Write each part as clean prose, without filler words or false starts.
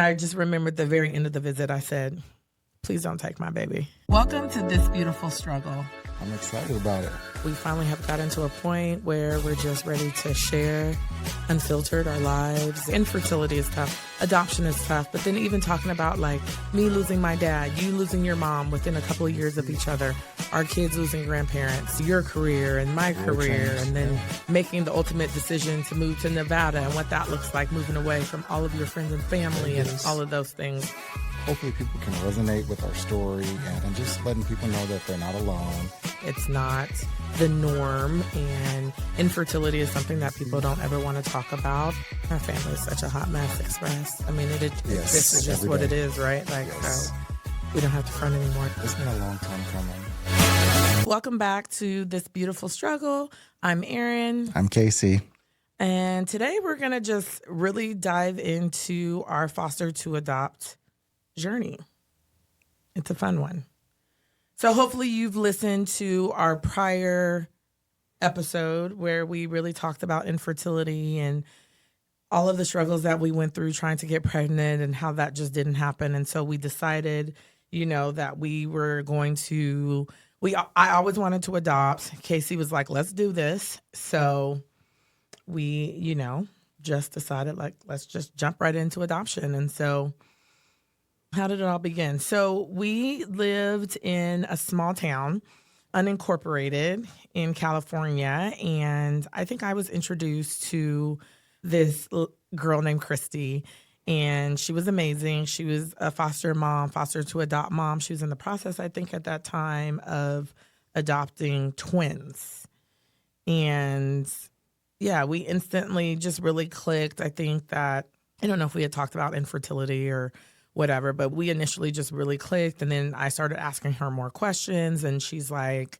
I just remembered the very end of the visit, I said, please don't take my baby. Welcome to This Beautiful Struggle. I'm excited about it. We finally have gotten to a point where we're just ready to share unfiltered our lives. Infertility is tough. Adoption is tough. But then even talking about like me losing my dad, you losing your mom within a couple of years of each other, our kids losing grandparents, your career and my career, and then making the ultimate decision to move to Nevada and what that looks like, moving away from all of your friends and family and all of those things. Hopefully people can resonate with our story and just letting people know that they're not alone. It's not the norm, and infertility is something that people don't ever want to talk about. Our family is such a hot mess, Express. I mean, this is just what it is, right? Like, we don't have to front anymore. It's been a long time coming. Welcome back to This Beautiful Struggle. I'm Erin. I'm Casey. And today we're going to just really dive into our foster to adopt journey. It's a fun one. So hopefully you've listened to our prior episode where we really talked about infertility and all of the struggles that we went through trying to get pregnant and how that just didn't happen. And so we decided, that we were going to, I always wanted to adopt. Casey was like, let's do this. So we, just decided like, let's just jump right into adoption. And so how did it all begin? So we lived in a small town, unincorporated in California. And I think I was introduced to this girl named Christy, and she was amazing. She was a foster to adopt mom. She was in the process, I think, at that time of adopting twins. And yeah, we instantly just really clicked. I think that, I don't know if we had talked about infertility or whatever, but we initially just really clicked. And then I started asking her more questions, and she's like,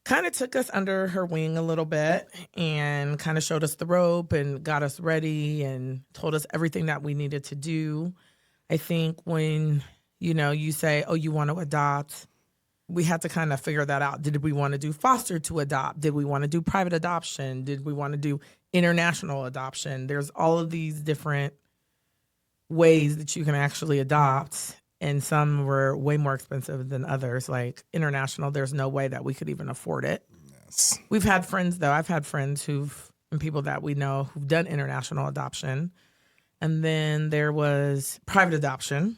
kind of took us under her wing a little bit and kind of showed us the rope and got us ready and told us everything that we needed to do. I think when, you say, oh, you want to adopt, we had to kind of figure that out. Did we want to do foster to adopt? Did we want to do private adoption? Did we want to do international adoption? There's all of these different ways that you can actually adopt, and some were way more expensive than others. Like international, there's no way that we could even afford it. Yes. We've had friends, though. I've had friends and people that we know who've done international adoption. And then there was private adoption.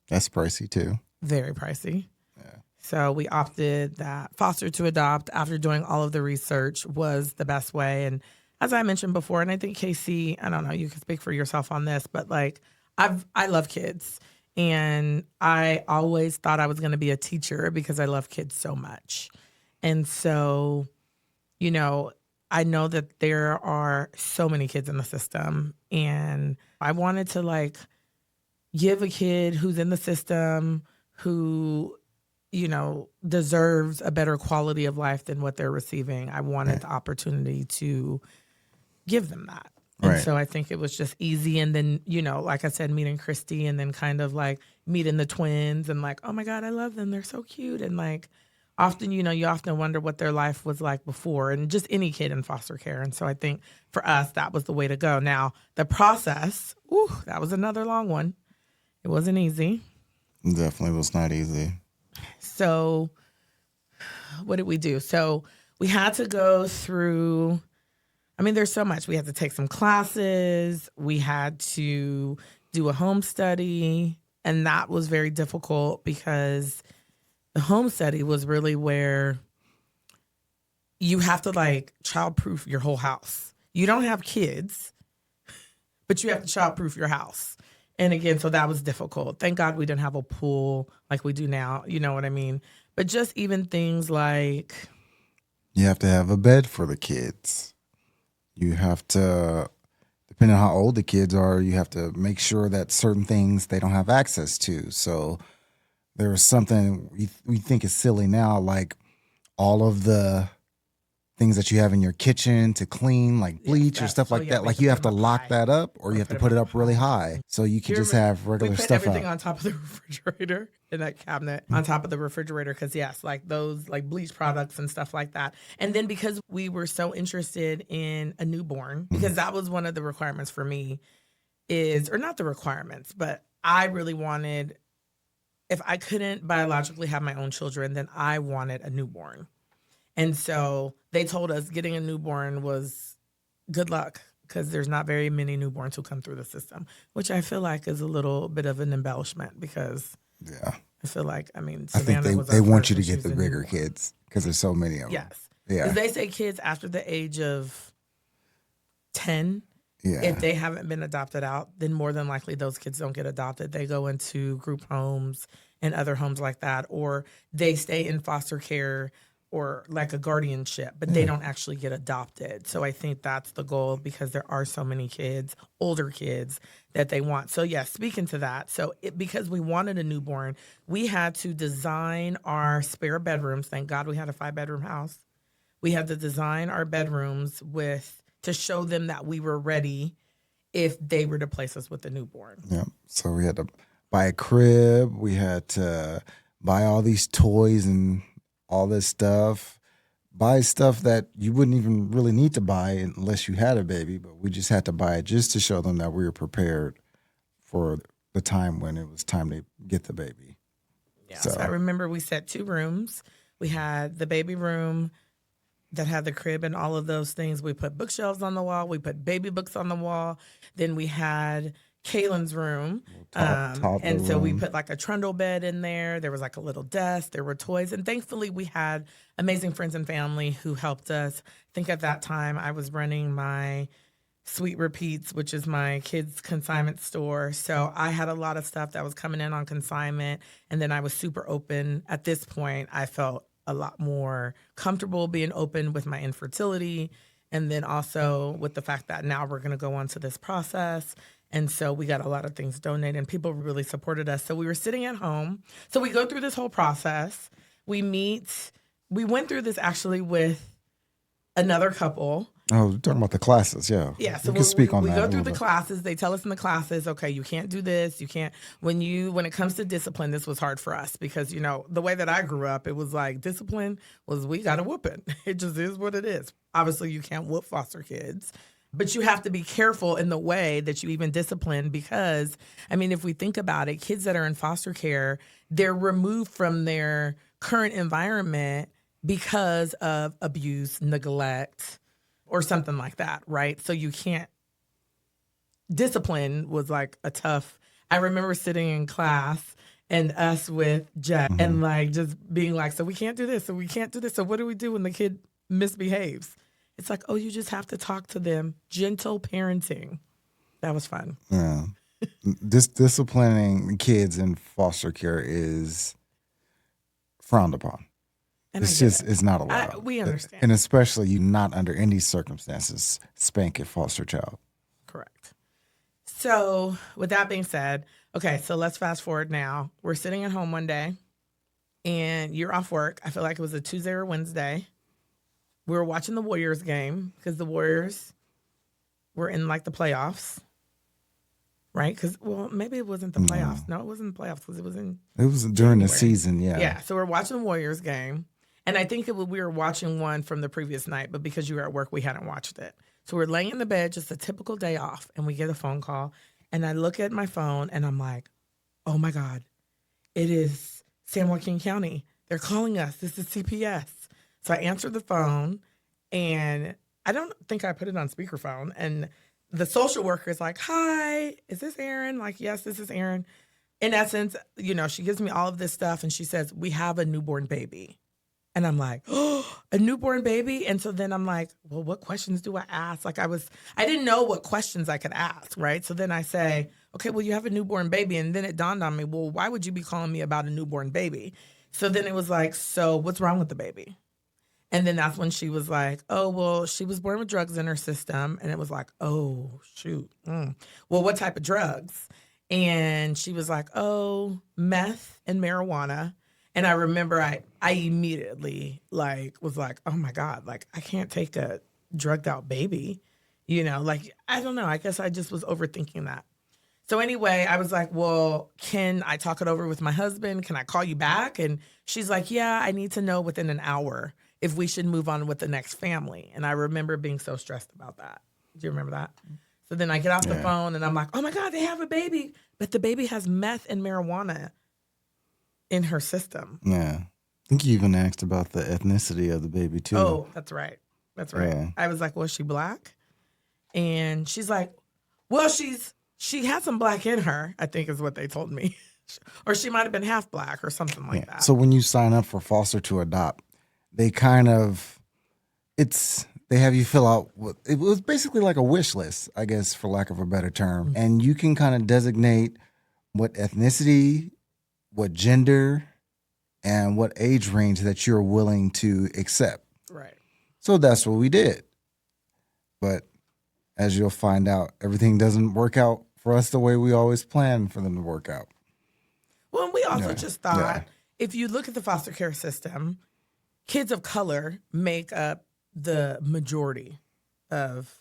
That's pricey too. Very pricey. Yeah. So we opted that foster to adopt, after doing all of the research, was the best way. And as I mentioned before, and I think Casey, I don't know, you can speak for yourself on this, but like, I love kids, and I always thought I was going to be a teacher because I love kids so much. And so, I know that there are so many kids in the system, and I wanted to like give a kid who's in the system who, deserves a better quality of life than what they're receiving. I wanted the opportunity to give them that. And so I think it was just easy. And then, like I said, meeting Christy, and then kind of like meeting the twins and like, oh my God, I love them. They're so cute. And like often, you often wonder what their life was like before, and just any kid in foster care. And so I think for us, that was the way to go. Now, the process, that was another long one. It wasn't easy. It definitely was not easy. So what did we do? So we had to go through, there's so much. We had to take some classes. We had to do a home study. And that was very difficult because the home study was really where you have to like childproof your whole house. You don't have kids, but you have to childproof your house. And again, so that was difficult. Thank God we didn't have a pool like we do now. You know what I mean? But just even things like, you have to have a bed for the kids. You have to, depending on how old the kids are, you have to make sure that certain things they don't have access to. So there's something we think is silly now, like all of the things that you have in your kitchen to clean, like bleach or stuff like that. Like you have to lock that up, or you have to put it up really high. So you can just have regular stuff We put everything on top of the refrigerator, in that cabinet, on top of the refrigerator, because yes, like those like bleach products and stuff like that. And then because we were so interested in a newborn, because that was one of the requirements for me, is, or not the requirements, but I really wanted, if I couldn't biologically have my own children, then I wanted a newborn. And so they told us getting a newborn was good luck because there's not very many newborns who come through the system, which I feel like is a little bit of an embellishment because Yeah. I feel like, I mean, I think Savannah was they our want first you to and she get was the a bigger newborn. kids because there's so many of them. Yes. Yeah. Because they say kids after the age of 10, Yeah. if they haven't been adopted out, then more than likely those kids don't get adopted. They go into group homes and other homes like that, or they stay in foster care or like a guardianship, but they don't actually get adopted. So I think that's the goal because there are so many kids, older kids, that they want. So yeah, speaking to that, because we wanted a newborn, we had to design our spare bedrooms. Thank God we had a 5-bedroom house. We had to design our bedrooms to show them that we were ready if they were to place us with a newborn. Yeah. So we had to buy a crib. We had to buy all these toys and all this stuff. Buy stuff that you wouldn't even really need to buy unless you had a baby, but we just had to buy it just to show them that we were prepared for the time when it was time to get the baby. Yeah. So I remember we set 2 rooms. We had the baby room that had the crib and all of those things. We put bookshelves on the wall. We put baby books on the wall. Then we had Kaelynn's room. And so we put like a trundle bed in there. There was like a little desk. There were toys. And thankfully we had amazing friends and family who helped us. I think at that time I was running my Sweet Repeats, which is my kids' consignment store. So I had a lot of stuff that was coming in on consignment. And then I was super open. At this point, I felt a lot more comfortable being open with my infertility. And then also with the fact that now we're going to go on to this process. And so we got a lot of things donated and people really supported us. So we were sitting at home. So we go through this whole process. We went through this actually with another couple. Oh, you're talking about the classes, yeah. Yeah, so we can speak on we that. We go a through little the bit. classes. They tell us in the classes, okay, you can't do this. You can't. When it comes to discipline, this was hard for us because, the way that I grew up, it was like discipline was we got to whoop it. It just is what it is. Obviously, you can't whoop foster kids, but you have to be careful in the way that you even discipline because, I mean, if we think about it, kids that are in foster care, they're removed from their current environment because of abuse, neglect, or something like that, right? So you can't, discipline was like a tough, I remember sitting in class and us with Jack and like just being like, so we can't do this, so we can't do this. So what do we do when the kid misbehaves? It's like, oh, you just have to talk to them. Gentle parenting. That was fun. Yeah. Disciplining kids in foster care is frowned upon. And It's not allowed. We understand. And especially you not under any circumstances spank a foster child. Correct. So with that being said, okay, so let's fast forward now. We're sitting at home one day and you're off work. I feel like it was a Tuesday or Wednesday. We were watching the Warriors game because the Warriors were in like the playoffs, right? Because, well, maybe it wasn't the playoffs. No, it wasn't the playoffs because it was in It was during January. the season, yeah. Yeah, so we're watching the Warriors game. And I think we were watching one from the previous night, but because you were at work, we hadn't watched it. So we're laying in the bed, just a typical day off, and we get a phone call. And I look at my phone, and I'm like, oh, my God, it is San Joaquin County. They're calling us. This is CPS. So I answered the phone, and I don't think I put it on speakerphone. And the social worker is like, hi, is this Aaron? Like, yes, this is Aaron. In essence, she gives me all of this stuff, and she says, we have a newborn baby. And I'm like, oh, a newborn baby? And so then I'm like, well, what questions do I ask? Like I didn't know what questions I could ask, right? So then I say, okay, well, you have a newborn baby. And then it dawned on me, well, why would you be calling me about a newborn baby? So then it was like, so what's wrong with the baby? And then that's when she was like, oh, well, she was born with drugs in her system. And it was like, oh, shoot. Well, what type of drugs? And she was like, oh, meth and marijuana. And I remember I immediately was like, oh my God, I can't take a drugged out baby, I don't know. I guess I just was overthinking that. So anyway, I was like, well, can I talk it over with my husband? Can I call you back? And she's like, yeah, I need to know within an hour if we should move on with the next family. And I remember being so stressed about that. Do you remember that? So then I get off the Yeah. phone and I'm like, oh my God, they have a baby. But the baby has meth and marijuana in her system. Yeah. I think you even asked about the ethnicity of the baby too. Oh, that's right. That's right. Yeah. I was like, well, is she black? And she's like, well, she has some black in her, I think is what they told me. Or she might have been half black or something like that. So when you sign up for foster to adopt, they kind of they have you fill out it was basically like a wish list, I guess, for lack of a better term. Mm-hmm. And you can kind of designate what ethnicity, what gender, and what age range that you're willing to accept. Right. So that's what we did. But as you'll find out, everything doesn't work out for us the way we always plan for them to work out. Well, and we also Yeah. just thought, Yeah. if you look at the foster care system, kids of color make up the majority of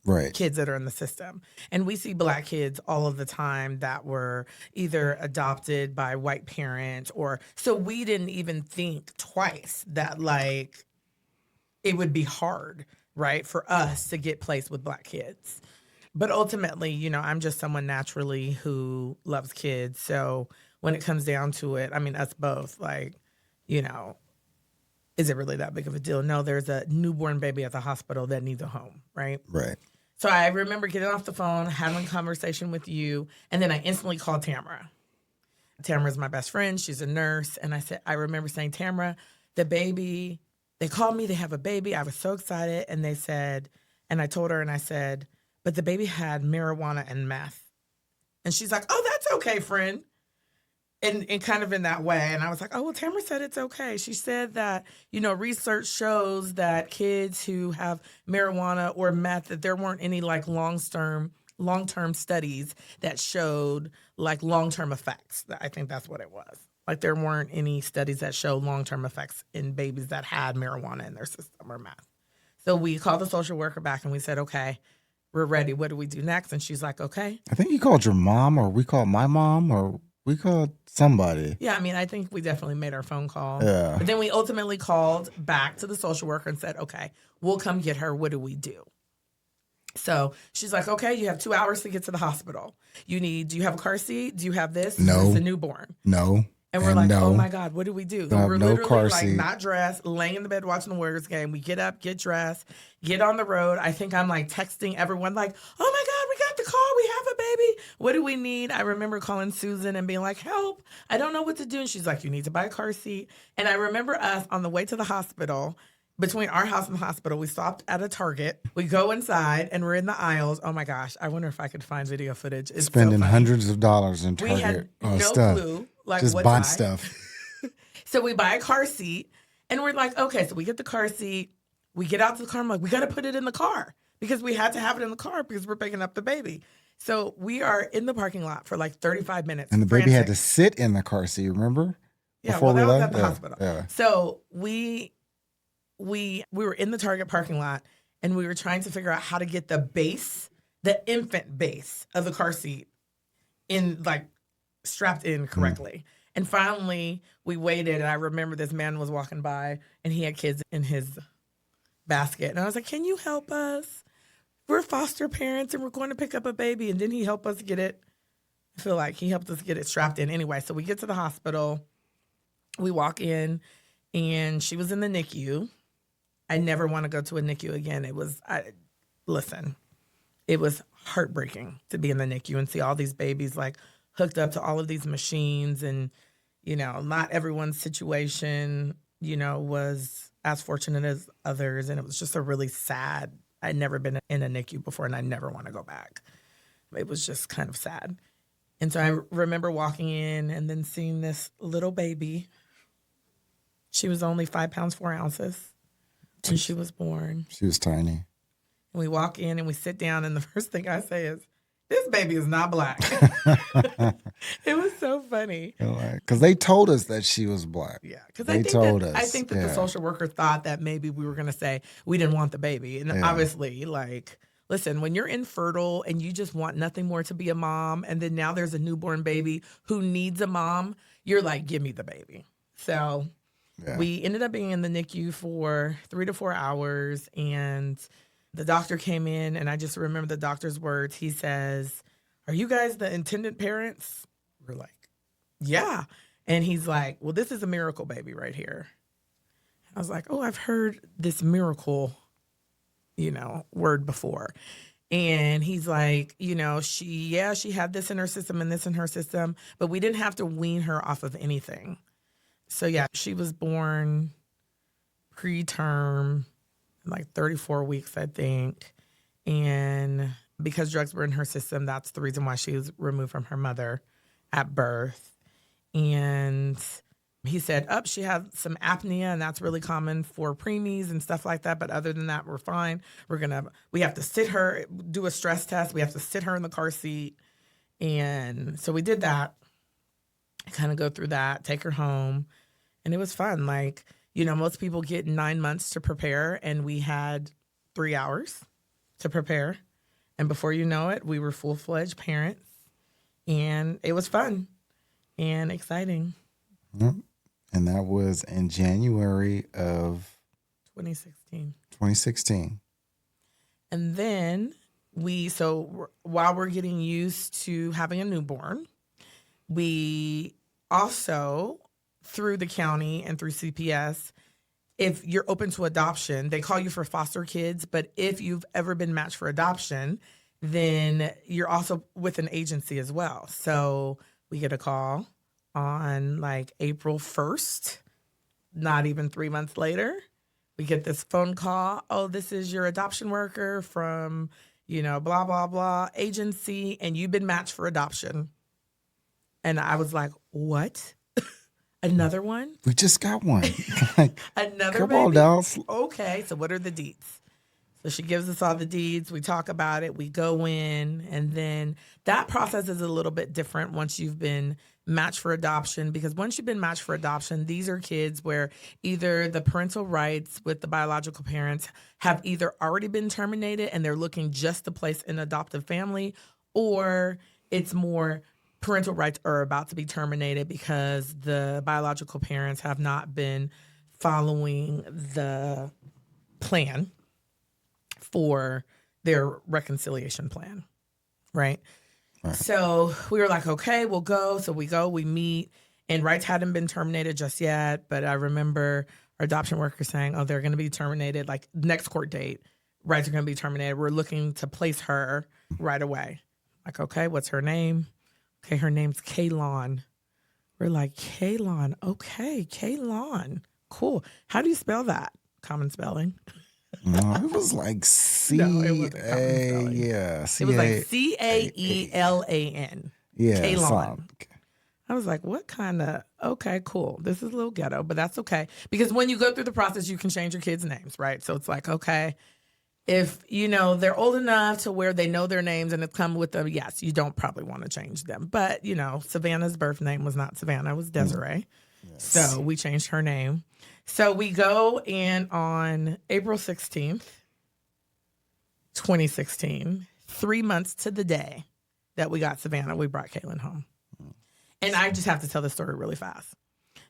Right. kids that are in the system. And we see black kids all of the time that were either adopted by white parents so we didn't even think twice that like it would be hard, right, for us to get placed with black kids. But ultimately, I'm just someone naturally who loves kids. So when it comes down to it, I mean, us both, like, is it really that big of a deal? No, there's a newborn baby at the hospital that needs a home, right? Right. So I remember getting off the phone, having a conversation with you, and then I instantly called Tamara. Tamara's my best friend. She's a nurse. And I remember saying, Tamara, the baby, they called me, they have a baby. I was so excited. And they said, and I told her and I said, but the baby had marijuana and meth. And she's like, oh, that's okay, friend. And kind of in that way. And I was like, oh, well, Tamara said it's okay. She said that, research shows that kids who have marijuana or meth, that there weren't any like long-term studies that showed like long-term effects. I think that's what it was. Like there weren't any studies that showed long-term effects in babies that had marijuana in their system or meth. So we called the social worker back and we said, okay, we're ready. What do we do next? And she's like, okay. I think you called your mom, or we called my mom, or we called somebody. Yeah, I mean, I think we definitely made our phone call. Yeah. But then we ultimately called back to the social worker and said, okay, we'll come get her. What do we do? So she's like, okay, you have 2 hours to get to the hospital. Do you have a car seat? Do you have this? No. It's a newborn. No. And we're like, no. oh my God, what do we do? Don't have We're no literally car like seat. not dressed, laying in the bed watching the Warriors game. We get up, get dressed, get on the road. I think I'm like texting everyone like, oh my God, we got the car. We have a baby. What do we need? I remember calling Susan and being like, help. I don't know what to do. And she's like, you need to buy a car seat. And I remember us on the way to the hospital, between our house and the hospital, we stopped at a Target. We go inside and we're in the aisles. Oh my gosh, I wonder if I could find video footage. It's Spending so funny. hundreds of dollars in We Target had on no stuff. clue like Just what buying to buy. stuff. So we buy a car seat and we're like, okay, so we get the car seat. We get out to the car. I'm like, we got to put it in the car because we had to have it in the car because we're picking up the baby. So we are in the parking lot for like 35 minutes. And the baby had to frantic. sit in the car seat, remember? Yeah, Before well, that we was left? at the Yeah, hospital. yeah. So we were in the Target parking lot and we were trying to figure out how to get the infant base of the car seat in like strapped in correctly. And finally we waited and I remember this man was walking by and he had kids in his basket. And I was like, can you help us? We're foster parents and we're going to pick up a baby. And then he helped us get it. I feel like he helped us get it strapped in. Anyway, so we get to the hospital. We walk in and she was in the NICU. I never want to go to a NICU again. It was heartbreaking to be in the NICU and see all these babies like hooked up to all of these machines. And, not everyone's situation, was as fortunate as others. And it was just a really sad, I'd never been in a NICU before and I never want to go back. It was just kind of sad. And so I remember walking in and then seeing this little baby. She was only 5 pounds, 4 ounces when she was born. She was tiny. And we walk in and we sit down and the first thing I say is, this baby is not black. It was so funny. Because they told us that she was black. Yeah, because They told us. I think that the social worker thought that maybe we were going to say we didn't want the baby. And obviously, like, listen, when you're infertile and you just want nothing more to be a mom, and then now there's a newborn baby who needs a mom, you're like, give me the baby. So we ended up being in the NICU for 3 to 4 hours, and The doctor came in, and I just remember the doctor's words. He says, "Are you guys the intended parents?" We're like, "Yeah." And he's like, "Well, this is a miracle baby right here." I was like, "Oh, I've heard this miracle, word before." And he's like, she had this in her system and this in her system, but we didn't have to wean her off of anything. So yeah, she was born preterm, like 34 weeks, I think. And because drugs were in her system, that's the reason why she was removed from her mother at birth. And he said, she had some apnea, and that's really common for preemies and stuff like that. But other than that, we're fine. We have to sit her, do a stress test. We have to sit her in the car seat. And so we did that, kind of go through that, take her home. And it was fun. Like, most people get 9 months to prepare, and we had 3 hours to prepare. And before you know it, we were full-fledged parents. And it was fun and exciting. Yep. And that was in January of 2016. And then while we're getting used to having a newborn, we also, through the county and through CPS, if you're open to adoption, they call you for foster kids. But if you've ever been matched for adoption, then you're also with an agency as well. So we get a call on like April 1st, not even 3 months later. We get this phone call. "Oh, this is your adoption worker from, blah, blah, blah agency, and you've been matched for adoption." And I was like, "What? Another one? We just got one." Like, another come baby? on now. Okay, so what are the deeds? So she gives us all the deeds. We talk about it. We go in. And then that process is a little bit different once you've been matched for adoption, because once you've been matched for adoption, these are kids where either the parental rights with the biological parents have either already been terminated and they're looking just to place an adoptive family, or it's more parental rights are about to be terminated because the biological parents have not been following the plan for their reconciliation plan, right? So we were like, okay, we'll go. So we go, we meet, and rights hadn't been terminated just yet. But I remember our adoption worker saying, "Oh, they're going to be terminated, like next court date, rights are going to be terminated. We're looking to place her right away." Like, okay, what's her name? Okay, her name's Kaelynn. We're like, Kaelynn, okay, Kaelynn, cool. How do you spell that? Common spelling? No, it was like No, it wasn't common spelling. Yeah, it was like Caelan. Yeah, Kaelynn. I was like, what kind of, okay, cool. This is a little ghetto, but that's okay. Because when you go through the process, you can change your kids' names, right? So it's like, okay, if, they're old enough to where they know their names and it's come with them, yes, you don't probably want to change them. But, Savannah's birth name was not Savannah, it was Desiree. Yes. So we changed her name. So we go in on April 16th, 2016, 3 months to the day that we got Savannah, we brought Kaelynn home. And I just have to tell the story really fast.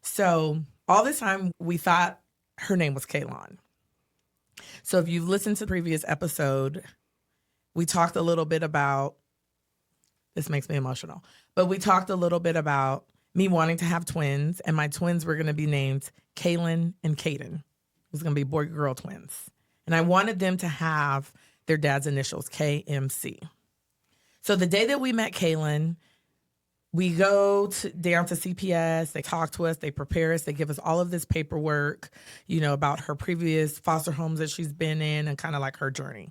So all this time, we thought her name was Kaelynn. So if you've listened to the previous episode, we talked a little bit about, this makes me emotional, but we talked a little bit about me wanting to have twins, and my twins were going to be named Kaelynn and Kaden. It was going to be boy-girl twins. And I wanted them to have their dad's initials, KMC. So the day that we met Kaelynn, we go down to CPS, they talk to us, they prepare us, they give us all of this paperwork, about her previous foster homes that she's been in and kind of like her journey.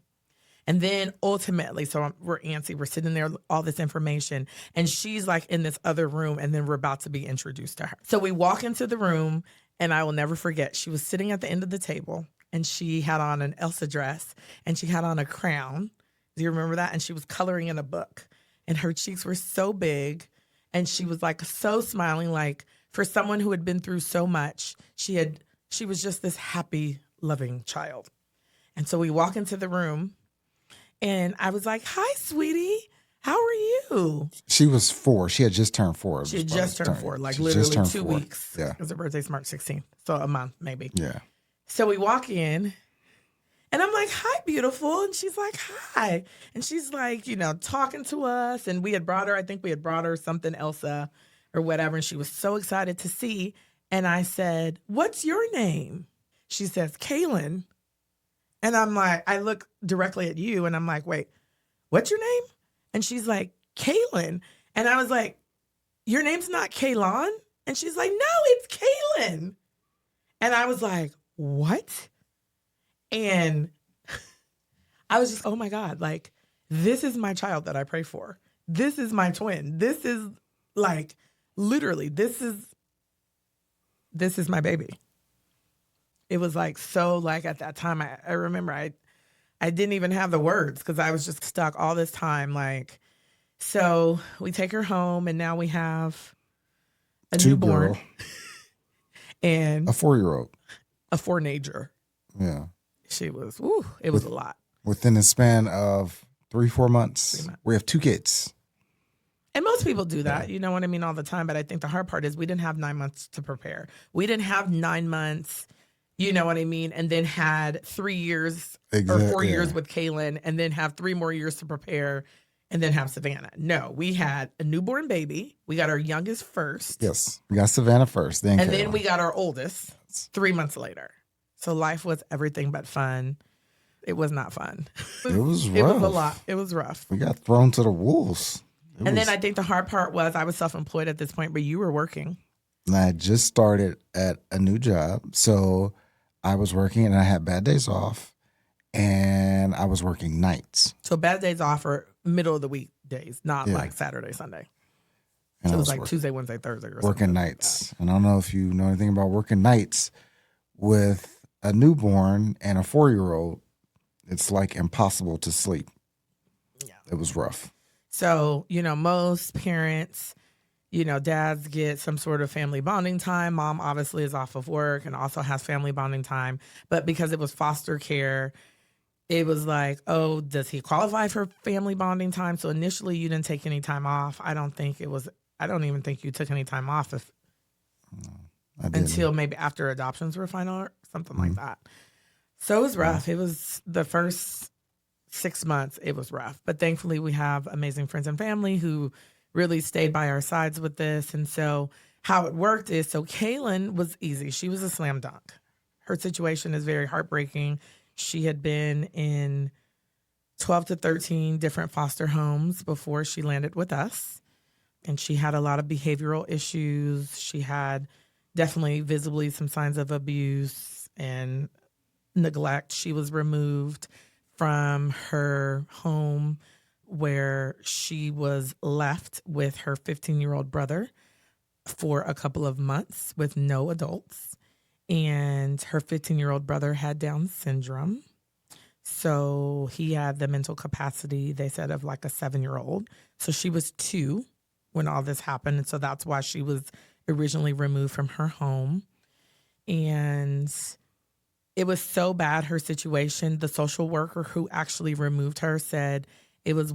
And then ultimately, so we're antsy, we're sitting there, all this information, and she's like in this other room, and then we're about to be introduced to her. So we walk into the room, and I will never forget, she was sitting at the end of the table, and she had on an Elsa dress, and she had on a crown. Do you remember that? And she was coloring in a book, and her cheeks were so big, and she was like so smiling, like for someone who had been through so much, she was just this happy, loving child. And so we walk into the room, and I was like, "Hi, sweetie. How are you?" She was 4. She had just turned 4. She had just turned 4, like literally 2 weeks. Yeah. Because her birthday's March 16th. So a month, maybe. Yeah. So we walk in, And I'm like, hi, beautiful. And she's like, hi. And she's like, talking to us. And we had brought her, I think we had brought her something Elsa or whatever. And she was so excited to see. And I said, what's your name? She says, Kaelynn. And I'm like, I look directly at you and I'm like, wait, what's your name? And she's like, Kaelynn. And I was like, your name's not Kaelon? And she's like, no, it's Kaelynn. And I was like, what? And I was just, oh my God, like, this is my child that I pray for. This is my twin. This is like, literally, this is my baby. It was like, so like at that time, I remember I didn't even have the words because I was just stuck all this time. Like, so we take her home and now we have a newborn and a 4-year-old, a 4-nager. Yeah. She was, it was a lot. Within the span of 3-4 months, we have 2 kids. And most people do that, you know what I mean, all the time. But I think the hard part is we didn't have 9 months to prepare. We didn't have 9 months, you know what I mean, and then had 3 years or 4 years with Kaelynn and then have 3 more years to prepare and then have Savannah. No, we had a newborn baby. We got our youngest first. Yes, we got Savannah first. Then and then we got our oldest 3 months later. So life was everything but fun. It was not fun. It was rough. It was a lot. It was rough. We got thrown to the wolves. Then I think the hard part was I was self-employed at this point, but you were working. And I just started at a new job. So I was working and I had bad days off and I was working nights. So bad days off are middle of the week days, not like Saturday, Sunday. And so it was like Tuesday, Wednesday, Thursday or something. Working nights. And I don't know if you know anything about working nights with a newborn and a 4-year-old. It's like impossible to sleep. Yeah. It was rough. So, most parents, dads get some sort of family bonding time. Mom obviously is off of work and also has family bonding time. But because it was foster care, it was like, oh, does he qualify for family bonding time? So initially you didn't take any time off. I don't even think you took any time off until maybe after adoptions were final or something like that. So it was rough. It was the first 6 months. It was rough. But thankfully we have amazing friends and family who really stayed by our sides with this. And so how it worked is, so Kaelynn was easy. She was a slam dunk. Her situation is very heartbreaking. She had been in 12 to 13 different foster homes before she landed with us. And she had a lot of behavioral issues. She had definitely visibly some signs of abuse and neglect. She was removed from her home where she was left with her 15-year-old brother for a couple of months with no adults. And her 15-year-old brother had Down syndrome. So he had the mental capacity, they said, of like a 7-year-old. So she was 2 when all this happened. And so that's why she was originally removed from her home. And it was so bad, her situation. The social worker who actually removed her said it was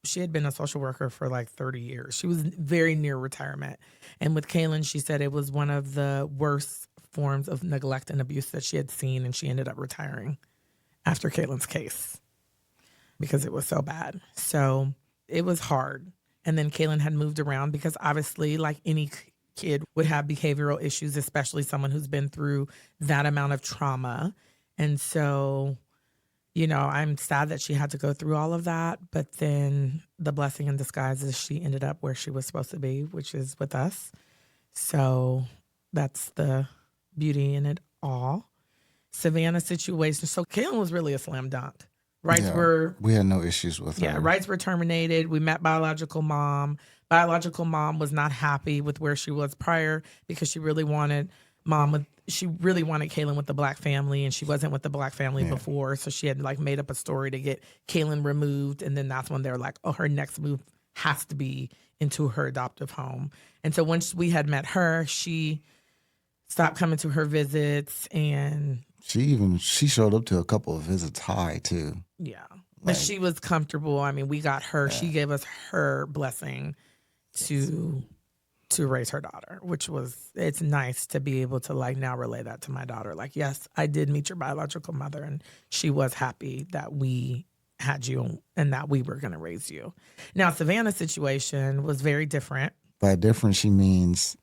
she had been a social worker for like 30 years. She was very near retirement. And with Kaelynn, she said it was one of the worst forms of neglect and abuse that she had seen. And she ended up retiring after Kaelynn's case because it was so bad. So it was hard. And then Kaelynn had moved around because obviously, like any kid would have behavioral issues, especially someone who's been through that amount of trauma. And so, I'm sad that she had to go through all of that. But then the blessing in disguise is she ended up where she was supposed to be, which is with us. So that's the beauty in it all. Savannah situation. So Kaelynn was really a slam dunk. We had no issues with her. Yeah, rights were terminated. We met biological mom. Biological mom was not happy with where she was prior because she really wanted Kaelynn with the Black family, and she wasn't with the Black family before. So she had like made up a story to get Kaelynn removed. And then that's when they're like, oh, her next move has to be into her adoptive home. And so once we had met her, she stopped coming to her visits, and she showed up to a couple of visits high too. Yeah. But she was comfortable. I mean, we got her. Yeah. She gave us her blessing to to raise her daughter, it's nice to be able to like now relay that to my daughter. Like, yes, I did meet your biological mother and she was happy that we had you and that we were going to raise you. Now, Savannah's situation was very different. By different, she means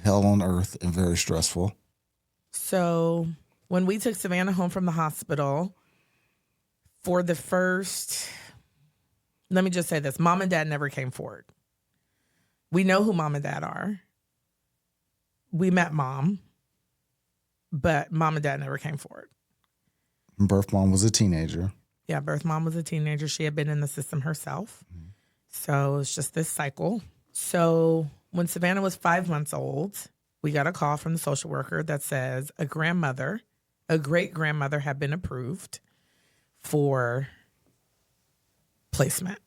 hell on earth and very stressful. So when we took Savannah home from the hospital for the first, let me just say this, mom and dad never came forward. We know who mom and dad are. We met mom, but mom and dad never came forward. Birth mom was a teenager. Yeah, birth mom was a teenager. She had been in the system herself. So it's just this cycle. So when Savannah was 5 months old, we got a call from the social worker that says a great grandmother had been approved for placement.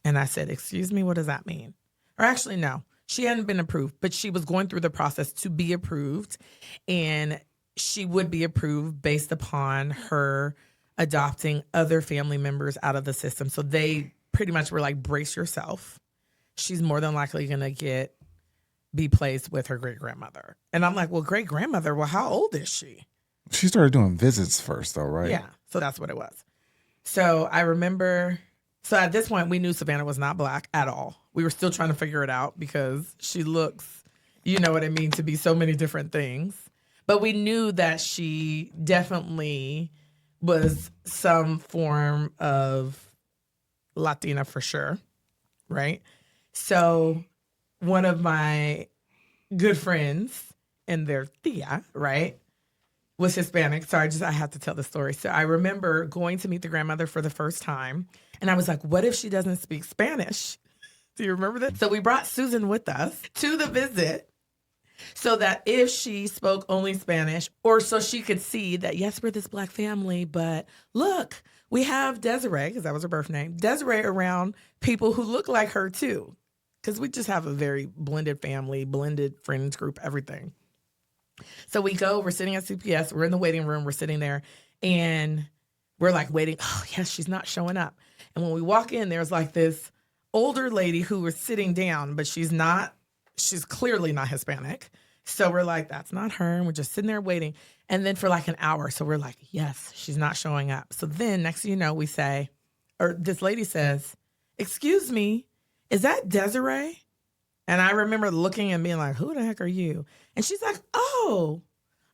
And I said, excuse me, what does that mean? Or actually, no, she hadn't been approved, but she was going through the process to be approved. And she would be approved based upon her adopting other family members out of the system. So they pretty much were like, brace yourself. She's more than likely going to be placed with her great-grandmother. And I'm like, well, great-grandmother, well, how old is she? She started doing visits first, though, right? Yeah, so that's what it was. So I remember, so at this point, we knew Savannah was not Black at all. We were still trying to figure it out because she looks, you know what I mean, to be so many different things. But we knew that she definitely was some form of Latina for sure, right? So one of my good friends and their tia, right, was Hispanic. So I have to tell the story. So I remember going to meet the grandmother for the first time. And I was like, what if she doesn't speak Spanish? Do you remember that? So we brought Susan with us to the visit so that if she spoke only Spanish, or so she could see that, yes, we're this Black family, but look, we have Desiree, because that was her birth name, Desiree around people who look like her too. Because we just have a very blended family, blended friends group, everything. So we're sitting at CPS, we're in the waiting room, we're sitting there, and we're like waiting. Oh, yes, she's not showing up. And when we walk in, there's like this older lady who was sitting down, but she's clearly not Hispanic. So we're like, that's not her. And we're just sitting there waiting. And then for like an hour, so we're like, yes, she's not showing up. So then next thing you know, this lady says, excuse me, is that Desiree? And I remember looking and being like, who the heck are you? And she's like, oh,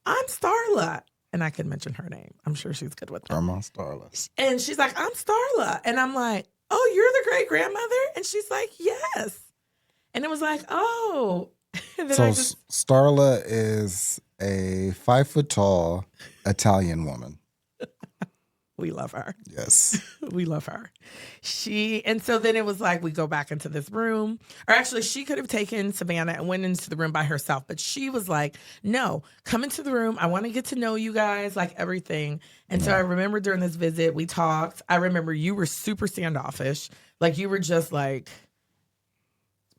I'm Starla. And I could mention her name. I'm sure she's good with that. I'm on Starla. And she's like, I'm Starla. And I'm like, oh, you're the great grandmother? And she's like, yes. And it was like, oh. So Starla is a 5 foot tall Italian woman. We love her. Yes. We love her. And so then it was like, we go back into this room. Or actually, she could have taken Savannah and went into the room by herself. But she was like, no, come into the room. I want to get to know you guys, like everything. And so I remember during this visit, we talked. I remember you were super standoffish. Like you were just like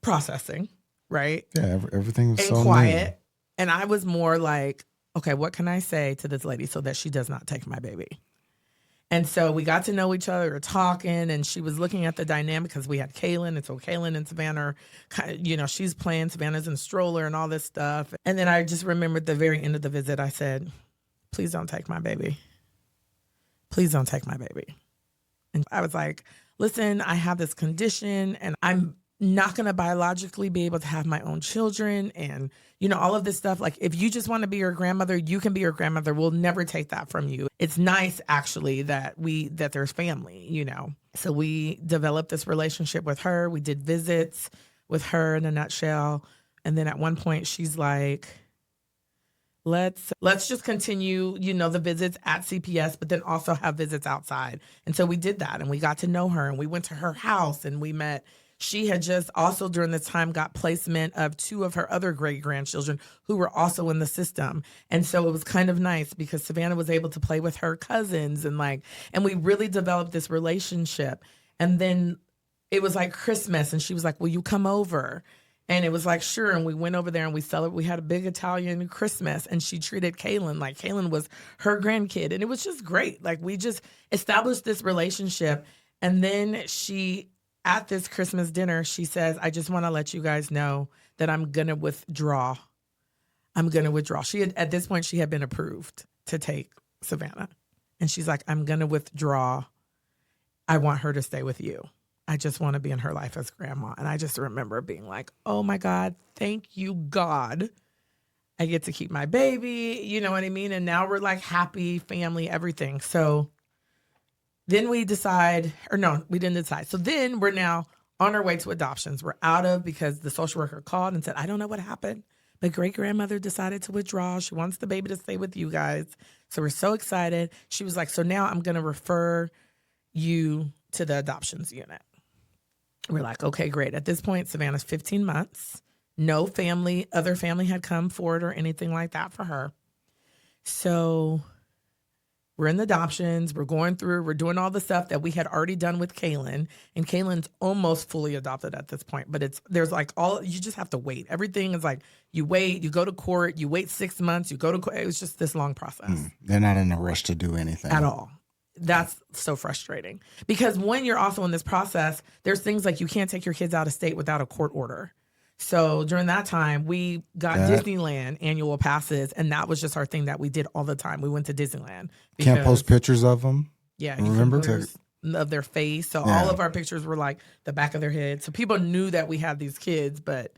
processing, right? Yeah, everything was and so quiet. new. And I was more like, okay, what can I say to this lady so that she does not take my baby? And so we got to know each other, talking, and she was looking at the dynamic because we had Kaelynn, and so Kaelynn and Savannah, she's playing, Savannah's in a stroller and all this stuff. And then I just remembered the very end of the visit, I said, please don't take my baby. Please don't take my baby. And I was like, listen, I have this condition, and I'm not going to biologically be able to have my own children and, all of this stuff. Like, if you just want to be your grandmother, you can be your grandmother. We'll never take that from you. It's nice, actually, that there's family, So we developed this relationship with her. We did visits with her in a nutshell. And then at one point, she's like, let's just continue, the visits at CPS, but then also have visits outside. And so we did that, and we got to know her, and we went to her house, and we met. She had just also during this time got placement of 2 of her other great-grandchildren who were also in the system. And so it was kind of nice because Savannah was able to play with her cousins and we really developed this relationship. And then it was like Christmas, and she was like, will you come over? And it was like, sure. And we went over there and we celebrated. We had a big Italian Christmas, and she treated Kaelynn like Kaelynn was her grandkid. And it was just great. Like, we just established this relationship. And then she at this Christmas dinner, she says, I just want to let you guys know that I'm going to withdraw. I'm going to withdraw. At this point, she had been approved to take Savannah. And she's like, I'm going to withdraw. I want her to stay with you. I just want to be in her life as grandma. And I just remember being like, oh my God, thank you, God. I get to keep my baby. You know what I mean? And now we're like happy family, everything. So then we decide, or no, we didn't decide. So then we're now on our way to adoptions. We're out of, because the social worker called and said, I don't know what happened, but great grandmother decided to withdraw. She wants the baby to stay with you guys. So we're so excited. She was like, so now I'm going to refer you to the adoptions unit. We're like, okay, great. At this point, Savannah's 15 months. No other family had come forward or anything like that for her. So we're in the adoptions. We're going through. We're doing all the stuff that we had already done with Kaelynn. And Kaelynn's almost fully adopted at this point. But there's like you just have to wait. Everything is like, you wait, you go to court, you wait 6 months, you go to court. It was just this long process. They're not in a rush to do anything. At all. That's so frustrating. Because when you're also in this process, there's things like you can't take your kids out of state without a court order. So during that time, we got Disneyland annual passes, and that was just our thing that we did all the time. We went to Disneyland. Can't post pictures of them. Yeah. Remember? Of their face. So all of our pictures were like the back of their head. So people knew that we had these kids, but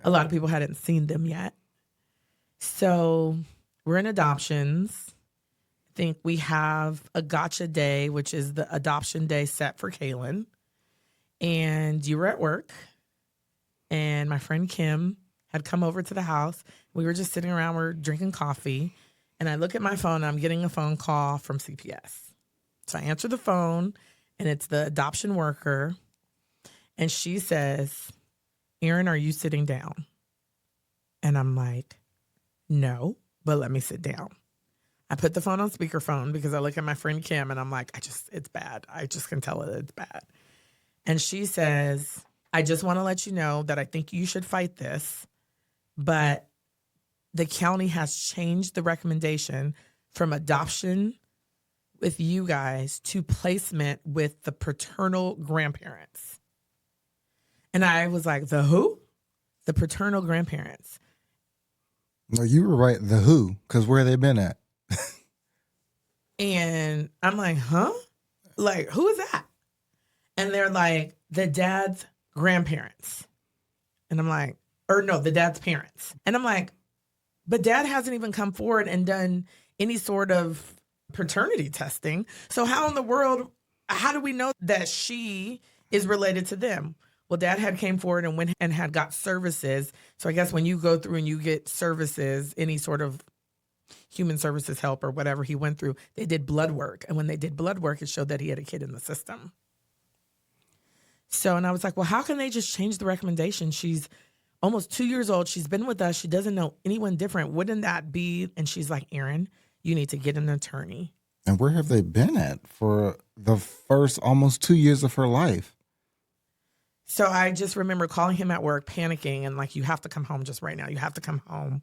a lot of people hadn't seen them yet. So we're in adoptions. I think we have a gotcha day, which is the adoption day set for Kaelynn. And you were at work. And my friend Kim had come over to the house. We were just sitting around, we're drinking coffee. And I look at my phone, and I'm getting a phone call from CPS. So I answer the phone, and it's the adoption worker. And she says, Erin, are you sitting down? And I'm like, no, but let me sit down. I put the phone on speakerphone because I look at my friend Kim, and I'm like, it's bad. I just can tell it it's bad. And she says, I just want to let you know that I think you should fight this, but the county has changed the recommendation from adoption with you guys to placement with the paternal grandparents. And I was like, the who? The paternal grandparents. No, you were right. The who, because where they been at? And I'm like, huh? Like, who is that? And they're like, the dad's grandparents. And I'm like, or no, the dad's parents. And I'm like, but dad hasn't even come forward and done any sort of paternity testing. So how in the world, how do we know that she is related to them? Well, dad had came forward and went and had got services. So I guess when you go through and you get services, any sort of human services help or whatever he went through, they did blood work. And when they did blood work, it showed that he had a kid in the system. So, and I was like, well, how can they just change the recommendation? She's almost 2 years old. She's been with us. She doesn't know anyone different. Wouldn't that be? And she's like, Erin, you need to get an attorney. And where have they been at for the first almost 2 years of her life? So I just remember calling him at work, panicking, and like, you have to come home just right now. You have to come home.